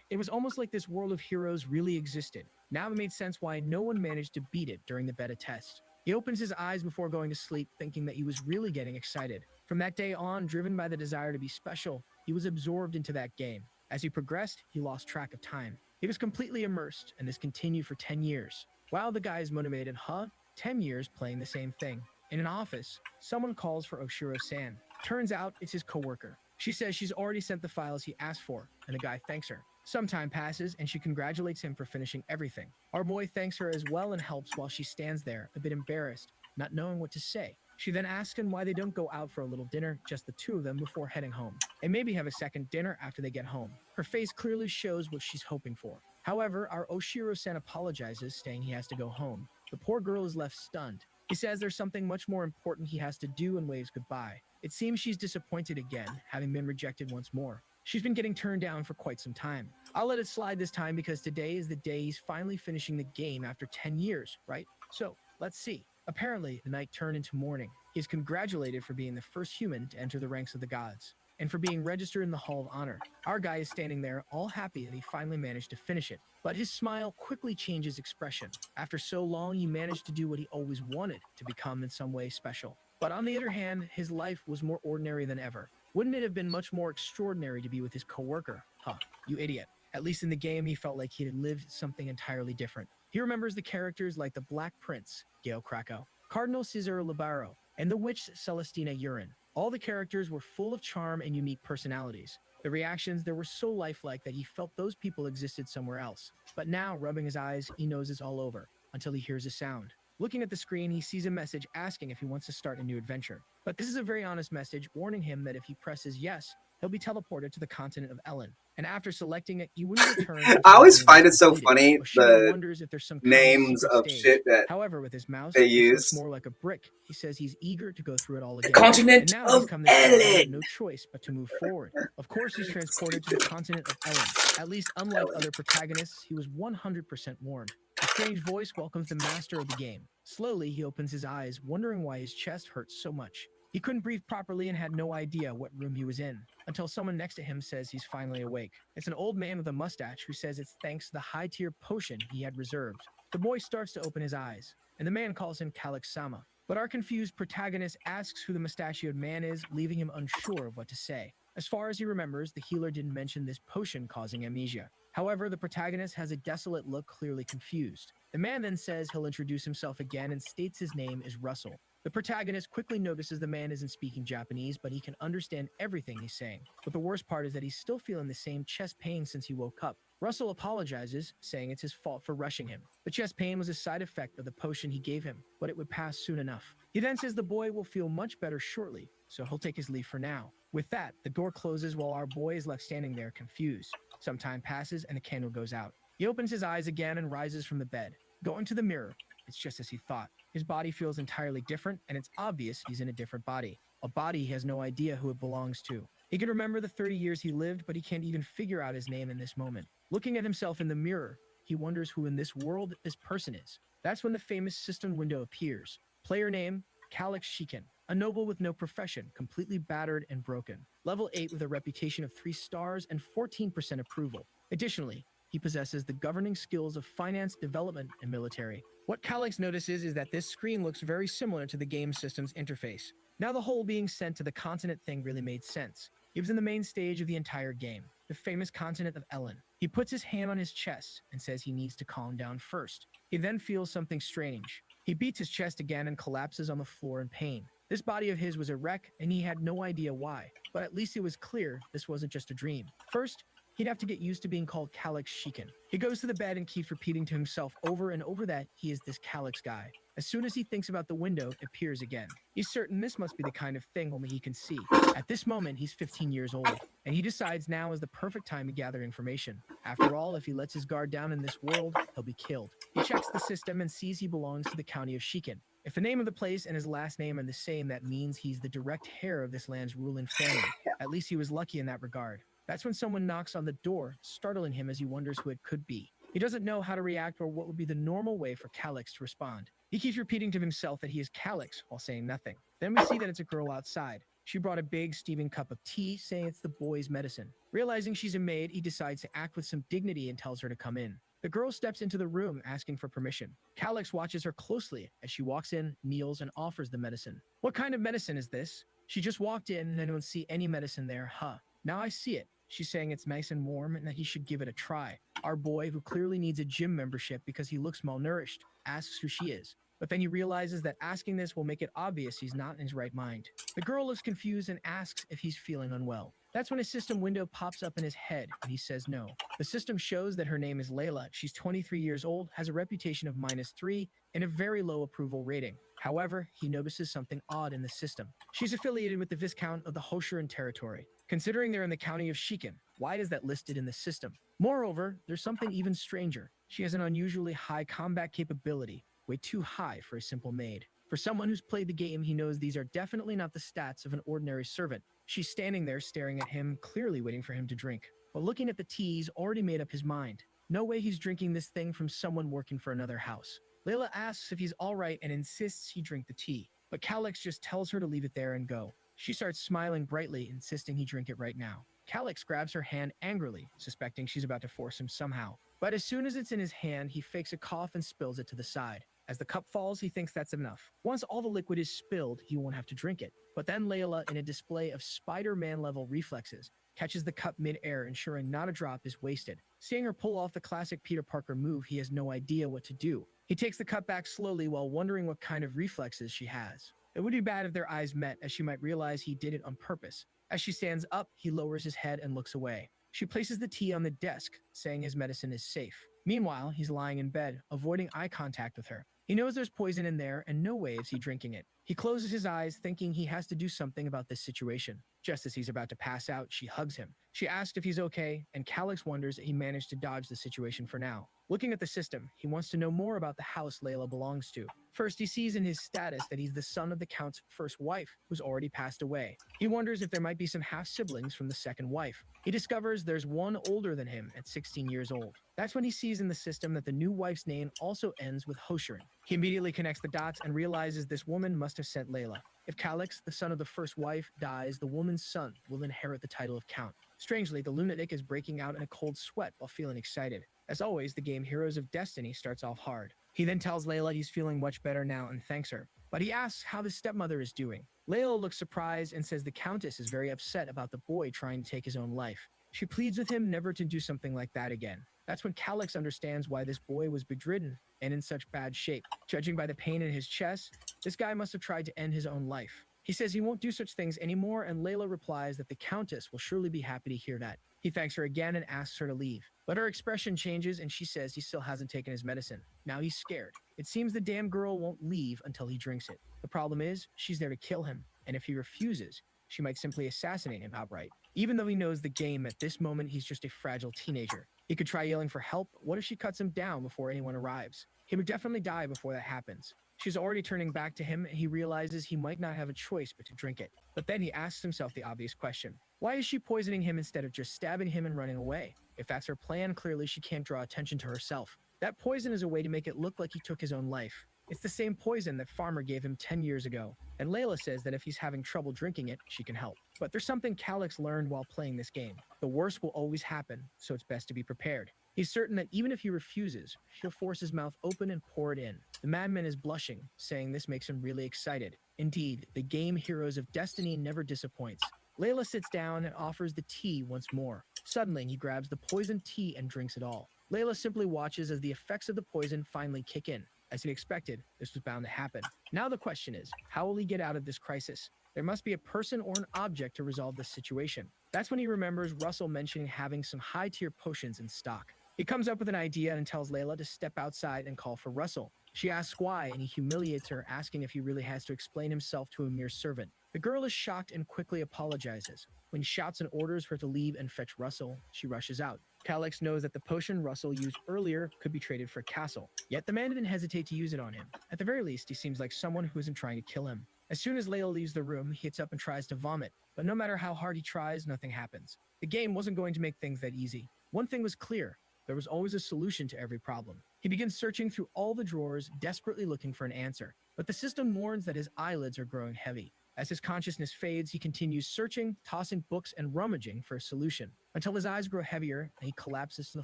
It was almost like this world of heroes really existed. Now it made sense why no one managed to beat it during the beta test. He opens his eyes before going to sleep, thinking that he was really getting excited. From that day on, driven by the desire to be special, he was absorbed into that game. As he progressed, he lost track of time. He was completely immersed, and this continued for 10 years. Wow, the guy is motivated, huh? 10 years playing the same thing. In an office, someone calls for Oshiro-san. Turns out it's his coworker. She says she's already sent the files he asked for, and the guy thanks her. Some time passes, and she congratulates him for finishing everything. Our boy thanks her as well and helps while she stands there, a bit embarrassed, not knowing what to say. She then asks him why they don't go out for a little dinner, just the two of them, before heading home, and maybe have a second dinner after they get home. Her face clearly shows what she's hoping for. However, our Oshiro-san apologizes, saying he has to go home. The poor girl is left stunned. He says there's something much more important he has to do and waves goodbye. It seems she's disappointed again, having been rejected once more. She's been getting turned down for quite some time. I'll let it slide this time because today is the day he's finally finishing the game after 10 years, right? So, let's see. Apparently, the night turned into morning. He is congratulated for being the first human to enter the ranks of the gods, and for being registered in the Hall of Honor. Our guy is standing there, all happy that he finally managed to finish it. But his smile quickly changes expression. After so long, he managed to do what he always wanted, to become in some way special. But on the other hand, his life was more ordinary than ever. Wouldn't it have been much more extraordinary to be with his coworker? Huh, you idiot. At least in the game, he felt like he had lived something entirely different. He remembers the characters like the Black Prince, Gail Krakow, Cardinal Cesar Libaro, and the Witch Celestina Urin. All the characters were full of charm and unique personalities. The reactions there were so lifelike that he felt those people existed somewhere else. But now, rubbing his eyes, he knows it's all over, until he hears a sound. Looking at the screen, he sees a message asking if he wants to start a new adventure. But this is a very honest message, warning him that if he presses yes, he'll be teleported to the continent of Ellen. And after selecting it, he wouldn't return. I always find it so funny, Oshiro wonders if there's some kind names secret of stage. shit that However, with his mouse, they it use. looks more like a brick. He says he's eager to go through it all The again. continent And now he's of come this far, he had Ellen. no choice but to move forward. Of course, he's transported to the continent of Ellen. At least, unlike other protagonists, he was 100% warned. A strange voice welcomes the master of the game. Slowly, he opens his eyes, wondering why his chest hurts so much. He couldn't breathe properly and had no idea what room he was in, until someone next to him says he's finally awake. It's an old man with a mustache who says it's thanks to the high-tier potion he had reserved. The boy starts to open his eyes, and the man calls him Kalix-sama. But our confused protagonist asks who the mustachioed man is, leaving him unsure of what to say. As far as he remembers, the healer didn't mention this potion causing amnesia. However, the protagonist has a desolate look, clearly confused. The man then says he'll introduce himself again and states his name is Russell. The protagonist quickly notices the man isn't speaking Japanese, but he can understand everything he's saying. But the worst part is that he's still feeling the same chest pain since he woke up. Russell apologizes, saying it's his fault for rushing him. The chest pain was a side effect of the potion he gave him, but it would pass soon enough. He then says the boy will feel much better shortly, so he'll take his leave for now. With that, the door closes while our boy is left standing there confused. Some time passes and the candle goes out. He opens his eyes again and rises from the bed. Going to the mirror, it's just as he thought. His body feels entirely different, and it's obvious he's in a different body. A body he has no idea who it belongs to. He can remember the 30 years he lived, but he can't even figure out his name in this moment. Looking at himself in the mirror, he he wonders who in this world this person is. That's when the famous system window appears. Player name, Calix Shiken, a noble with no profession, completely battered and broken. Level 8 with a reputation of 3 stars and 14% approval. Additionally, he possesses the governing skills of finance, development, and military. What Calix notices is that this screen looks very similar to the game system's interface. Now the whole being sent to the continent thing really made sense. He was in the main stage of the entire game, the famous continent of Ellen. He puts his hand on his chest and says he needs to calm down first. He then feels something strange. He beats his chest again and collapses on the floor in pain. This body of his was a wreck and he had no idea why, but at least it was clear this wasn't just a dream. First, he'd have to get used to being called Calix Shiken. He goes to the bed and keeps repeating to himself over and over that he is this Calix guy. As soon as he thinks about the window, it appears again. He's certain this must be the kind of thing only he can see. At this moment, he's 15 years old, and he decides now is the perfect time to gather information. After all, if he lets his guard down in this world, he'll be killed. He checks the system and sees he belongs to the county of Shiken. If the name of the place and his last name are the same, that means he's the direct heir of this land's ruling family. At least he was lucky in that regard. That's when someone knocks on the door, startling him as he wonders who it could be. He doesn't know how to react or what would be the normal way for Calix to respond. He keeps repeating to himself that he is Calix while saying nothing. Then we see that it's a girl outside. She brought a big steaming cup of tea, saying it's the boy's medicine. Realizing she's a maid, he decides to act with some dignity and tells her to come in. The girl steps into the room, asking for permission. Calix watches her closely as she walks in, kneels, and offers the medicine. What kind of medicine is this? She just walked in and I don't see any medicine there, huh? Now I see it. She's saying it's nice and warm and that he should give it a try. Our boy, who clearly needs a gym membership because he looks malnourished, asks who she is. But then he realizes that asking this will make it obvious he's not in his right mind. The girl looks confused and asks if he's feeling unwell. That's when a system window pops up in his head and he says no. The system shows that her name is Layla. She's 23 years old, has a reputation of -3, and a very low approval rating. However, he notices something odd in the system. She's affiliated with the Viscount of the Hoshuran territory. Considering they're in the county of Shiken, why is that listed in the system? Moreover, there's something even stranger. She has an unusually high combat capability, way too high for a simple maid. For someone who's played the game, he knows these are definitely not the stats of an ordinary servant. She's standing there staring at him, clearly waiting for him to drink. But looking at the tea, he's already made up his mind. No way he's drinking this thing from someone working for another house. Layla asks if he's alright and insists he drink the tea, but Calix just tells her to leave it there and go. She starts smiling brightly, insisting he drink it right now. Calix grabs her hand angrily, suspecting she's about to force him somehow. But as soon as it's in his hand, he fakes a cough and spills it to the side. As the cup falls, he thinks that's enough. Once all the liquid is spilled, he won't have to drink it. But then Layla, in a display of Spider-Man level reflexes, catches the cup mid-air, ensuring not a drop is wasted. Seeing her pull off the classic Peter Parker move, he has no idea what to do. He takes the cup back slowly while wondering what kind of reflexes she has. It would be bad if their eyes met, as she might realize he did it on purpose. As she stands up, he lowers his head and looks away. She places the tea on the desk, saying his medicine is safe. Meanwhile, he's lying in bed, avoiding eye contact with her. He knows there's poison in there, and no way is he drinking it. He closes his eyes, thinking he has to do something about this situation. Just as he's about to pass out, she hugs him. She asks if he's okay, and Calix wonders that he managed to dodge the situation for now. Looking at the system, he wants to know more about the house Layla belongs to. First, he sees in his status that he's the son of the Count's first wife, who's already passed away. He wonders if there might be some half-siblings from the second wife. He discovers there's one older than him at 16 years old. That's when he sees in the system that the new wife's name also ends with Hoshuran. He immediately connects the dots and realizes this woman must have sent Layla. If Calix, the son of the first wife, dies, the woman's son will inherit the title of Count. Strangely, the lunatic is breaking out in a cold sweat while feeling excited. As always, the game Heroes of Destiny starts off hard. He then tells Layla he's feeling much better now and thanks her. But he asks how the stepmother is doing. Layla looks surprised and says the Countess is very upset about the boy trying to take his own life. She pleads with him never to do something like that again. That's when Calix understands why this boy was bedridden and in such bad shape. Judging by the pain in his chest, this guy must have tried to end his own life. He says he won't do such things anymore, and Layla replies that the Countess will surely be happy to hear that. He thanks her again and asks her to leave. But her expression changes and she says he still hasn't taken his medicine. Now he's scared. It seems the damn girl won't leave until he drinks it. The problem is, she's there to kill him, and if he refuses, she might simply assassinate him outright. Even though he knows the game, at this moment he's just a fragile teenager. He could try yelling for help, but what if she cuts him down before anyone arrives? He would definitely die before that happens. She's already turning back to him, and he realizes he might not have a choice but to drink it. But then he asks himself the obvious question. Why is she poisoning him instead of just stabbing him and running away? If that's her plan, clearly she can't draw attention to herself. That poison is a way to make it look like he took his own life. It's the same poison that Farmer gave him 10 years ago, and Layla says that if he's having trouble drinking it, she can help. But there's something Calix learned while playing this game. The worst will always happen, so it's best to be prepared. He's certain that even if he refuses, she'll force his mouth open and pour it in. The madman is blushing, saying this makes him really excited. Indeed, the game Heroes of Destiny never disappoints. Layla sits down and offers the tea once more. Suddenly, he grabs the poisoned tea and drinks it all. Layla simply watches as the effects of the poison finally kick in. As he expected, this was bound to happen. Now the question is, how will he get out of this crisis? There must be a person or an object to resolve this situation. That's when he remembers Russell mentioning having some high-tier potions in stock. He comes up with an idea and tells Layla to step outside and call for Russell. She asks why, and he humiliates her, asking if he really has to explain himself to a mere servant. The girl is shocked and quickly apologizes. When he shouts and orders her to leave and fetch Russell, she rushes out. Calix knows that the potion Russell used earlier could be traded for a castle, yet the man didn't hesitate to use it on him. At the very least, he seems like someone who isn't trying to kill him. As soon as Layla leaves the room, he gets up and tries to vomit, but no matter how hard he tries, nothing happens. The game wasn't going to make things that easy. One thing was clear: there was always a solution to every problem. He begins searching through all the drawers, desperately looking for an answer, but the system warns that his eyelids are growing heavy. As his consciousness fades, he continues searching, tossing books and rummaging for a solution, until his eyes grow heavier and he collapses to the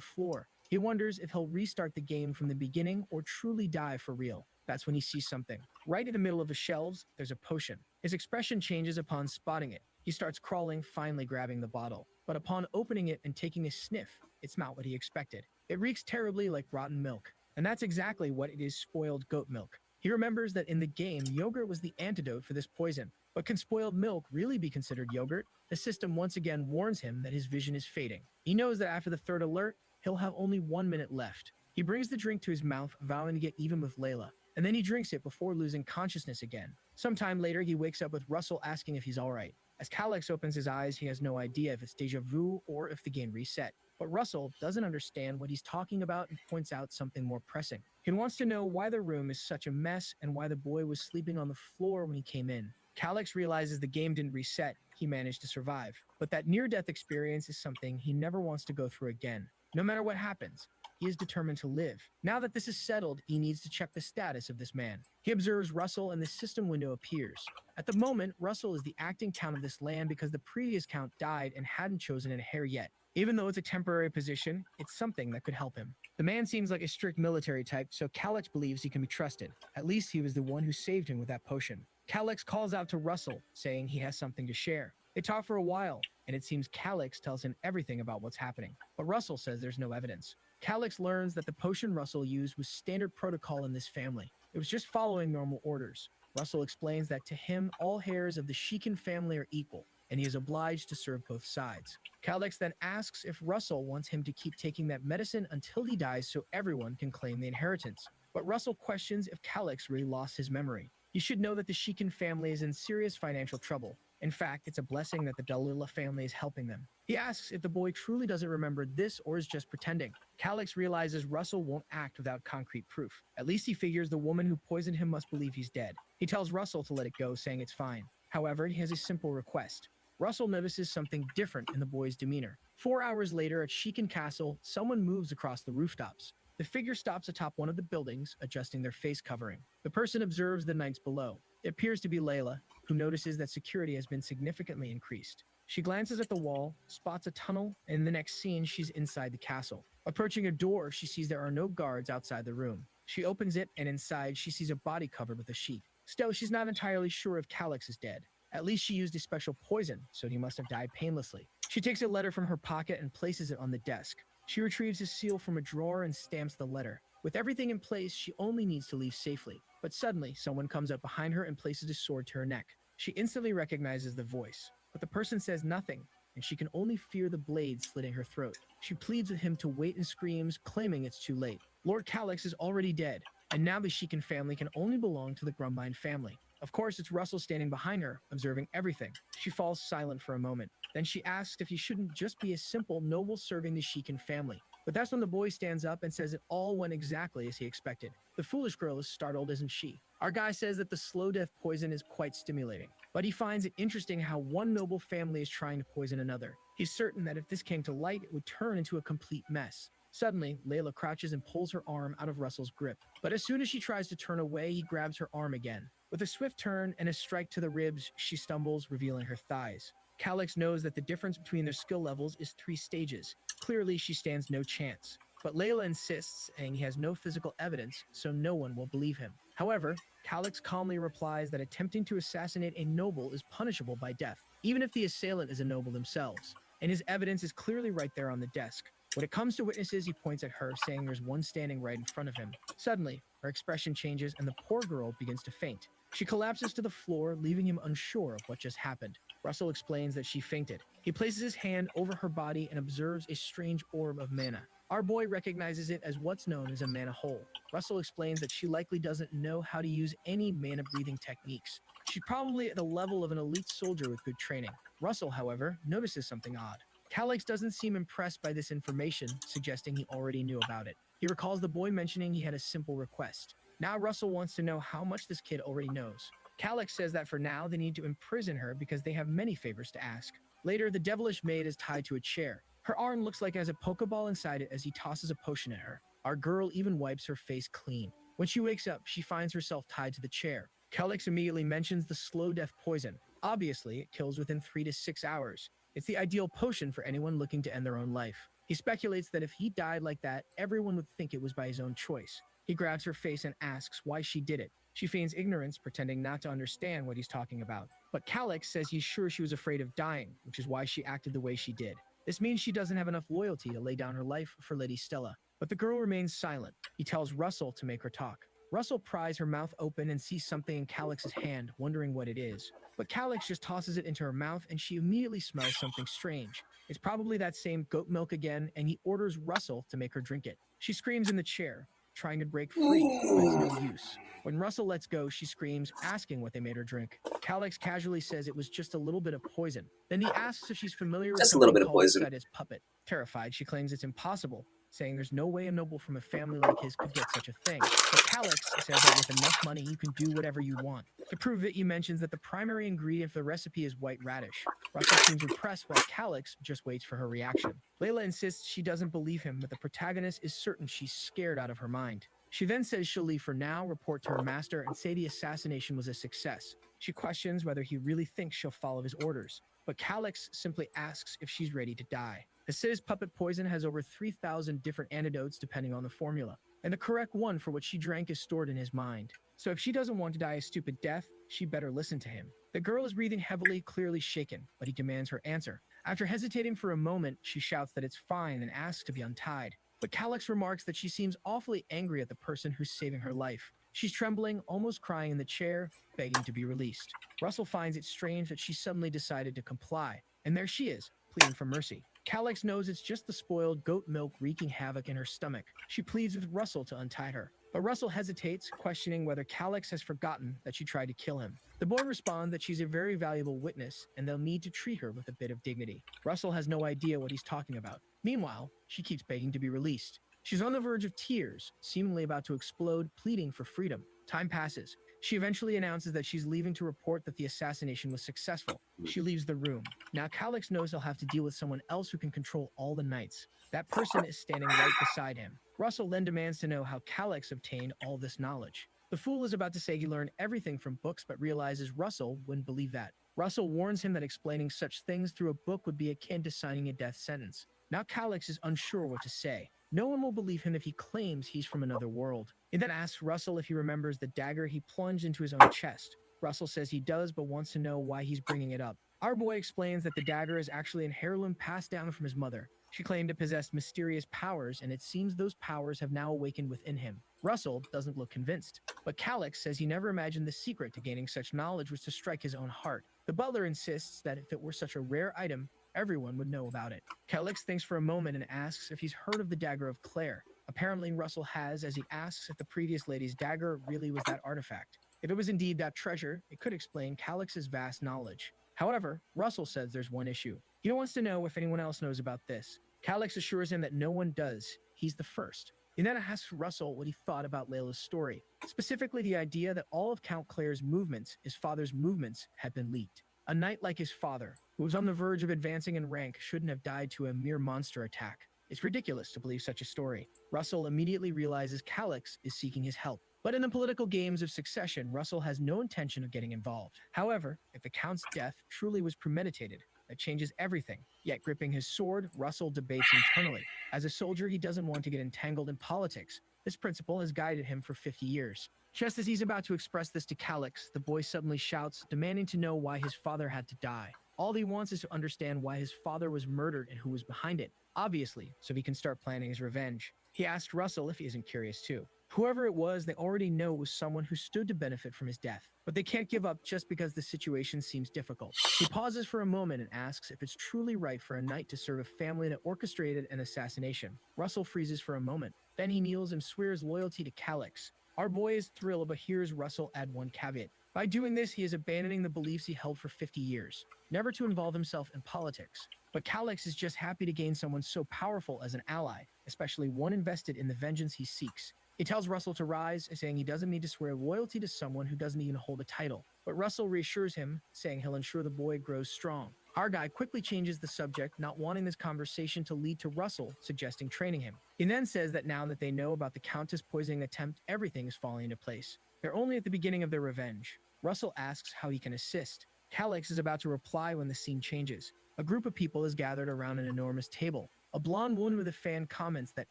floor. He wonders if he'll restart the game from the beginning or truly die for real. That's when he sees something. Right in the middle of the shelves, there's a potion. His expression changes upon spotting it. He starts crawling, finally grabbing the bottle. But upon opening it and taking a sniff, it's not what he expected. It reeks terribly like rotten milk. And that's exactly what it is: spoiled goat milk. He remembers that in the game, yogurt was the antidote for this poison. But can spoiled milk really be considered yogurt? The system once again warns him that his vision is fading. He knows that after the third alert, he'll have only 1 minute left. He brings the drink to his mouth, vowing to get even with Layla, and then he drinks it before losing consciousness again. Sometime later, he wakes up with Russell asking if he's alright. As Calix opens his eyes, he has no idea if it's deja vu or if the game reset. But Russell doesn't understand what he's talking about and points out something more pressing. He wants to know why the room is such a mess and why the boy was sleeping on the floor when he came in. Calix realizes the game didn't reset, he managed to survive. But that near-death experience is something he never wants to go through again. No matter what happens, he is determined to live. Now that this is settled, he needs to check the status of this man. He observes Russell and the system window appears. At the moment, Russell is the acting count of this land because the previous count died and hadn't chosen an heir yet. Even though it's a temporary position, it's something that could help him. The man seems like a strict military type, so Calix believes he can be trusted. At least he was the one who saved him with that potion. Calix calls out to Russell, saying he has something to share. They talk for a while, and it seems Calix tells him everything about what's happening. But Russell says there's no evidence. Calix learns that the potion Russell used was standard protocol in this family. It was just following normal orders. Russell explains that to him, all heirs of the Sheehan family are equal, and he is obliged to serve both sides. Calix then asks if Russell wants him to keep taking that medicine until he dies so everyone can claim the inheritance. But Russell questions if Calix really lost his memory. You should know that the Sheehan family is in serious financial trouble. In fact, it's a blessing that the Dalila family is helping them. He asks if the boy truly doesn't remember this or is just pretending. Calix realizes Russell won't act without concrete proof. At least he figures the woman who poisoned him must believe he's dead. He tells Russell to let it go, saying it's fine. However, he has a simple request. Russell notices something different in the boy's demeanor. 4 hours later at Sheehan Castle, someone moves across the rooftops. The figure stops atop one of the buildings, adjusting their face covering. The person observes the knights below. It appears to be Layla, who notices that security has been significantly increased. She glances at the wall, spots a tunnel, and in the next scene, she's inside the castle. Approaching a door, she sees there are no guards outside the room. She opens it, and inside, she sees a body covered with a sheet. Still, she's not entirely sure if Calix is dead. At least she used a special poison, so he must have died painlessly. She takes a letter from her pocket and places it on the desk. She retrieves his seal from a drawer and stamps the letter. With everything in place, she only needs to leave safely. But suddenly, someone comes up behind her and places a sword to her neck. She instantly recognizes the voice, but the person says nothing, and she can only fear the blade slitting her throat. She pleads with him to wait and screams, claiming it's too late. Lord Calix is already dead, and now the Sheehan family can only belong to the Grumbine family. Of course, it's Russell standing behind her, observing everything. She falls silent for a moment. Then she asks if he shouldn't just be a simple noble serving the Sheehan family. But that's when the boy stands up and says it all went exactly as he expected. The foolish girl is startled, isn't she? Our guy says that the slow death poison is quite stimulating, but he finds it interesting how one noble family is trying to poison another. He's certain that if this came to light, it would turn into a complete mess. Suddenly, Layla crouches and pulls her arm out of Russell's grip. But as soon as she tries to turn away, he grabs her arm again. With a swift turn and a strike to the ribs, she stumbles, revealing her thighs. Calix knows that the difference between their skill levels is 3 stages. Clearly, she stands no chance. But Layla insists, saying he has no physical evidence, so no one will believe him. However, Calix calmly replies that attempting to assassinate a noble is punishable by death, even if the assailant is a noble themselves. And his evidence is clearly right there on the desk. When it comes to witnesses, he points at her, saying there's one standing right in front of him. Suddenly, her expression changes and the poor girl begins to faint. She collapses to the floor, leaving him unsure of what just happened. Russell explains that she fainted. He places his hand over her body and observes a strange orb of mana. Our boy recognizes it as what's known as a mana hole. Russell explains that she likely doesn't know how to use any mana breathing techniques. She's probably at the level of an elite soldier with good training. Russell, however, notices something odd. Calix doesn't seem impressed by this information, suggesting he already knew about it. He recalls the boy mentioning he had a simple request. Now Russell wants to know how much this kid already knows. Calix says that for now they need to imprison her because they have many favors to ask. Later, the devilish maid is tied to a chair. Her arm looks like it has a Pokeball inside it as he tosses a potion at her. Our girl even wipes her face clean. When she wakes up, she finds herself tied to the chair. Calix immediately mentions the slow death poison. Obviously, it kills within 3 to 6 hours. It's the ideal potion for anyone looking to end their own life. He speculates that if he died like that, everyone would think it was by his own choice. He grabs her face and asks why she did it. She feigns ignorance, pretending not to understand what he's talking about. But Calix says he's sure she was afraid of dying, which is why she acted the way she did. This means she doesn't have enough loyalty to lay down her life for Lady Stella. But the girl remains silent. He tells Russell to make her talk. Russell pries her mouth open and sees something in Calix's hand, wondering what it is. But Calix just tosses it into her mouth and she immediately smells something strange. It's probably that same goat milk again, and he orders Russell to make her drink it. She screams in the chair, trying to break free, but it's no use. When Russell lets go, she screams, asking what they made her drink. Calix casually says it was just a little bit of poison. Then he asks if she's familiar with Just a little something bit of called poison. Sida's puppet. Terrified, she claims it's impossible, saying there's no way a noble from a family like his could get such a thing. But Calix says that with enough money, you can do whatever you want. To prove it, he mentions that the primary ingredient for the recipe is white radish. Russell seems impressed while Calix just waits for her reaction. Layla insists she doesn't believe him, but the protagonist is certain she's scared out of her mind. She then says she'll leave for now, report to her master, and say the assassination was a success. She questions whether he really thinks she'll follow his orders, but Calix simply asks if she's ready to die. The Sida's puppet poison has over 3,000 different antidotes depending on the formula, and the correct one for what she drank is stored in his mind. So if she doesn't want to die a stupid death, she better listen to him. The girl is breathing heavily, clearly shaken, but he demands her answer. After hesitating for a moment, she shouts that it's fine and asks to be untied. But Calix remarks that she seems awfully angry at the person who's saving her life. She's trembling, almost crying in the chair, begging to be released. Russell finds it strange that she suddenly decided to comply, and there she is, pleading for mercy. Calix knows it's just the spoiled goat milk wreaking havoc in her stomach. She pleads with Russell to untie her, but Russell hesitates, questioning whether Calix has forgotten that she tried to kill him. The boy responds that she's a very valuable witness, and they'll need to treat her with a bit of dignity. Russell has no idea what he's talking about. Meanwhile, she keeps begging to be released. She's on the verge of tears, seemingly about to explode, pleading for freedom. Time passes. She eventually announces that she's leaving to report that the assassination was successful. She leaves the room. Now Calix knows he'll have to deal with someone else who can control all the knights. That person is standing right beside him. Russell then demands to know how Calix obtained all this knowledge. The fool is about to say he learned everything from books, but realizes Russell wouldn't believe that. Russell warns him that explaining such things through a book would be akin to signing a death sentence. Now Calix is unsure what to say. No one will believe him if he claims he's from another world. He then asks Russell if he remembers the dagger he plunged into his own chest. Russell says he does, but wants to know why he's bringing it up. Our boy explains that the dagger is actually an heirloom passed down from his mother. She claimed it possessed mysterious powers, and it seems those powers have now awakened within him. Russell doesn't look convinced, but Calix says he never imagined the secret to gaining such knowledge was to strike his own heart. The butler insists that if it were such a rare item, everyone would know about it. Calix thinks for a moment and asks if he's heard of the dagger of Claire. Apparently Russell has, as he asks if the previous lady's dagger really was that artifact. If it was indeed that treasure, it could explain Calix's vast knowledge. However, Russell says there's one issue. He wants to know if anyone else knows about this. Calix assures him that no one does. He's the first. He then asks Russell what he thought about Layla's story, specifically the idea that all of Count Claire's movements, his father's movements, had been leaked. A knight like his father, who was on the verge of advancing in rank, shouldn't have died to a mere monster attack. It's ridiculous to believe such a story. Russell immediately realizes Calix is seeking his help. But in the political games of succession, Russell has no intention of getting involved. However, if the Count's death truly was premeditated, that changes everything. Yet gripping his sword, Russell debates internally. As a soldier, he doesn't want to get entangled in politics. This principle has guided him for 50 years. Just as he's about to express this to Calix, the boy suddenly shouts, demanding to know why his father had to die. All he wants is to understand why his father was murdered and who was behind it, obviously, so he can start planning his revenge. He asked Russell if he isn't curious too. Whoever it was, they already know was someone who stood to benefit from his death, but they can't give up just because the situation seems difficult. He pauses for a moment and asks if it's truly right for a knight to serve a family that orchestrated an assassination. Russell freezes for a moment. Then he kneels and swears loyalty to Calix. Our boy is thrilled, but hears Russell add one caveat. By doing this, he is abandoning the beliefs he held for 50 years, never to involve himself in politics. But Calix is just happy to gain someone so powerful as an ally, especially one invested in the vengeance he seeks. He tells Russell to rise, saying he doesn't need to swear loyalty to someone who doesn't even hold a title. But Russell reassures him, saying he'll ensure the boy grows strong. Our guy quickly changes the subject, not wanting this conversation to lead to Russell suggesting training him. He then says that now that they know about the Countess poisoning attempt, everything is falling into place. They're only at the beginning of their revenge. Russell asks how he can assist. Calix is about to reply when the scene changes. A group of people is gathered around an enormous table. A blonde woman with a fan comments that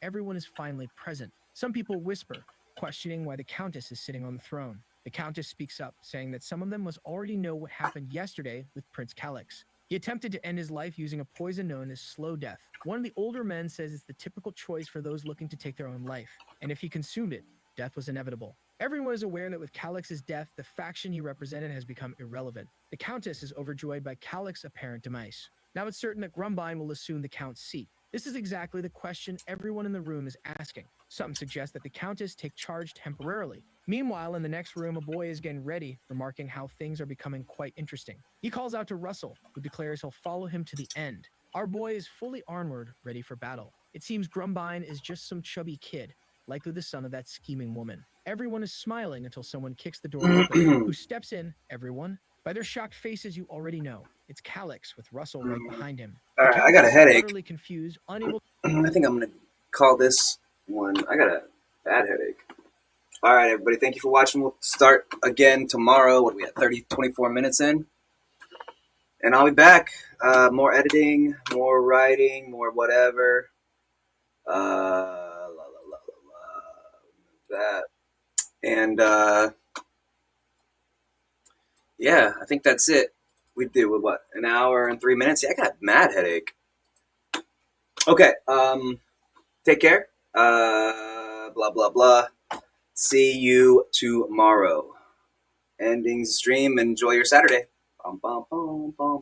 everyone is finally present. Some people whisper, questioning why the Countess is sitting on the throne. The Countess speaks up, saying that some of them must already know what happened yesterday with Prince Calix. He attempted to end his life using a poison known as slow death. One of the older men says it's the typical choice for those looking to take their own life, and if he consumed it, death was inevitable. Everyone is aware that with Calix's death, the faction he represented has become irrelevant. The Countess is overjoyed by Calix's apparent demise. Now it's certain that Grumbine will assume the Count's seat. This is exactly the question everyone in the room is asking. Some suggest that the Countess take charge temporarily. Meanwhile, in the next room, a boy is getting ready, remarking how things are becoming quite interesting. He calls out to Russell, who declares he'll follow him to the end. Our boy is fully armored, ready for battle. It seems Grumbine is just some chubby kid, likely the son of that scheming woman. Everyone is smiling until someone kicks the door open. Who steps in? Everyone. By their shocked faces, you already know. It's Calix with Russell right behind him. All right, I got a headache. Utterly confused, unable. I think I'm going to call this one. I got a bad headache. All right, everybody. Thank you for watching. We'll start again tomorrow. What are we at? 24 minutes in. And I'll be back. More editing, more writing, more whatever. That. And, yeah, I think that's it. We did with what? An hour and 3 minutes? Yeah, I got a mad headache. Okay. Take care. Blah, blah, blah. See you tomorrow. Ending stream. Enjoy your Saturday. Bum, bum, bum, bum.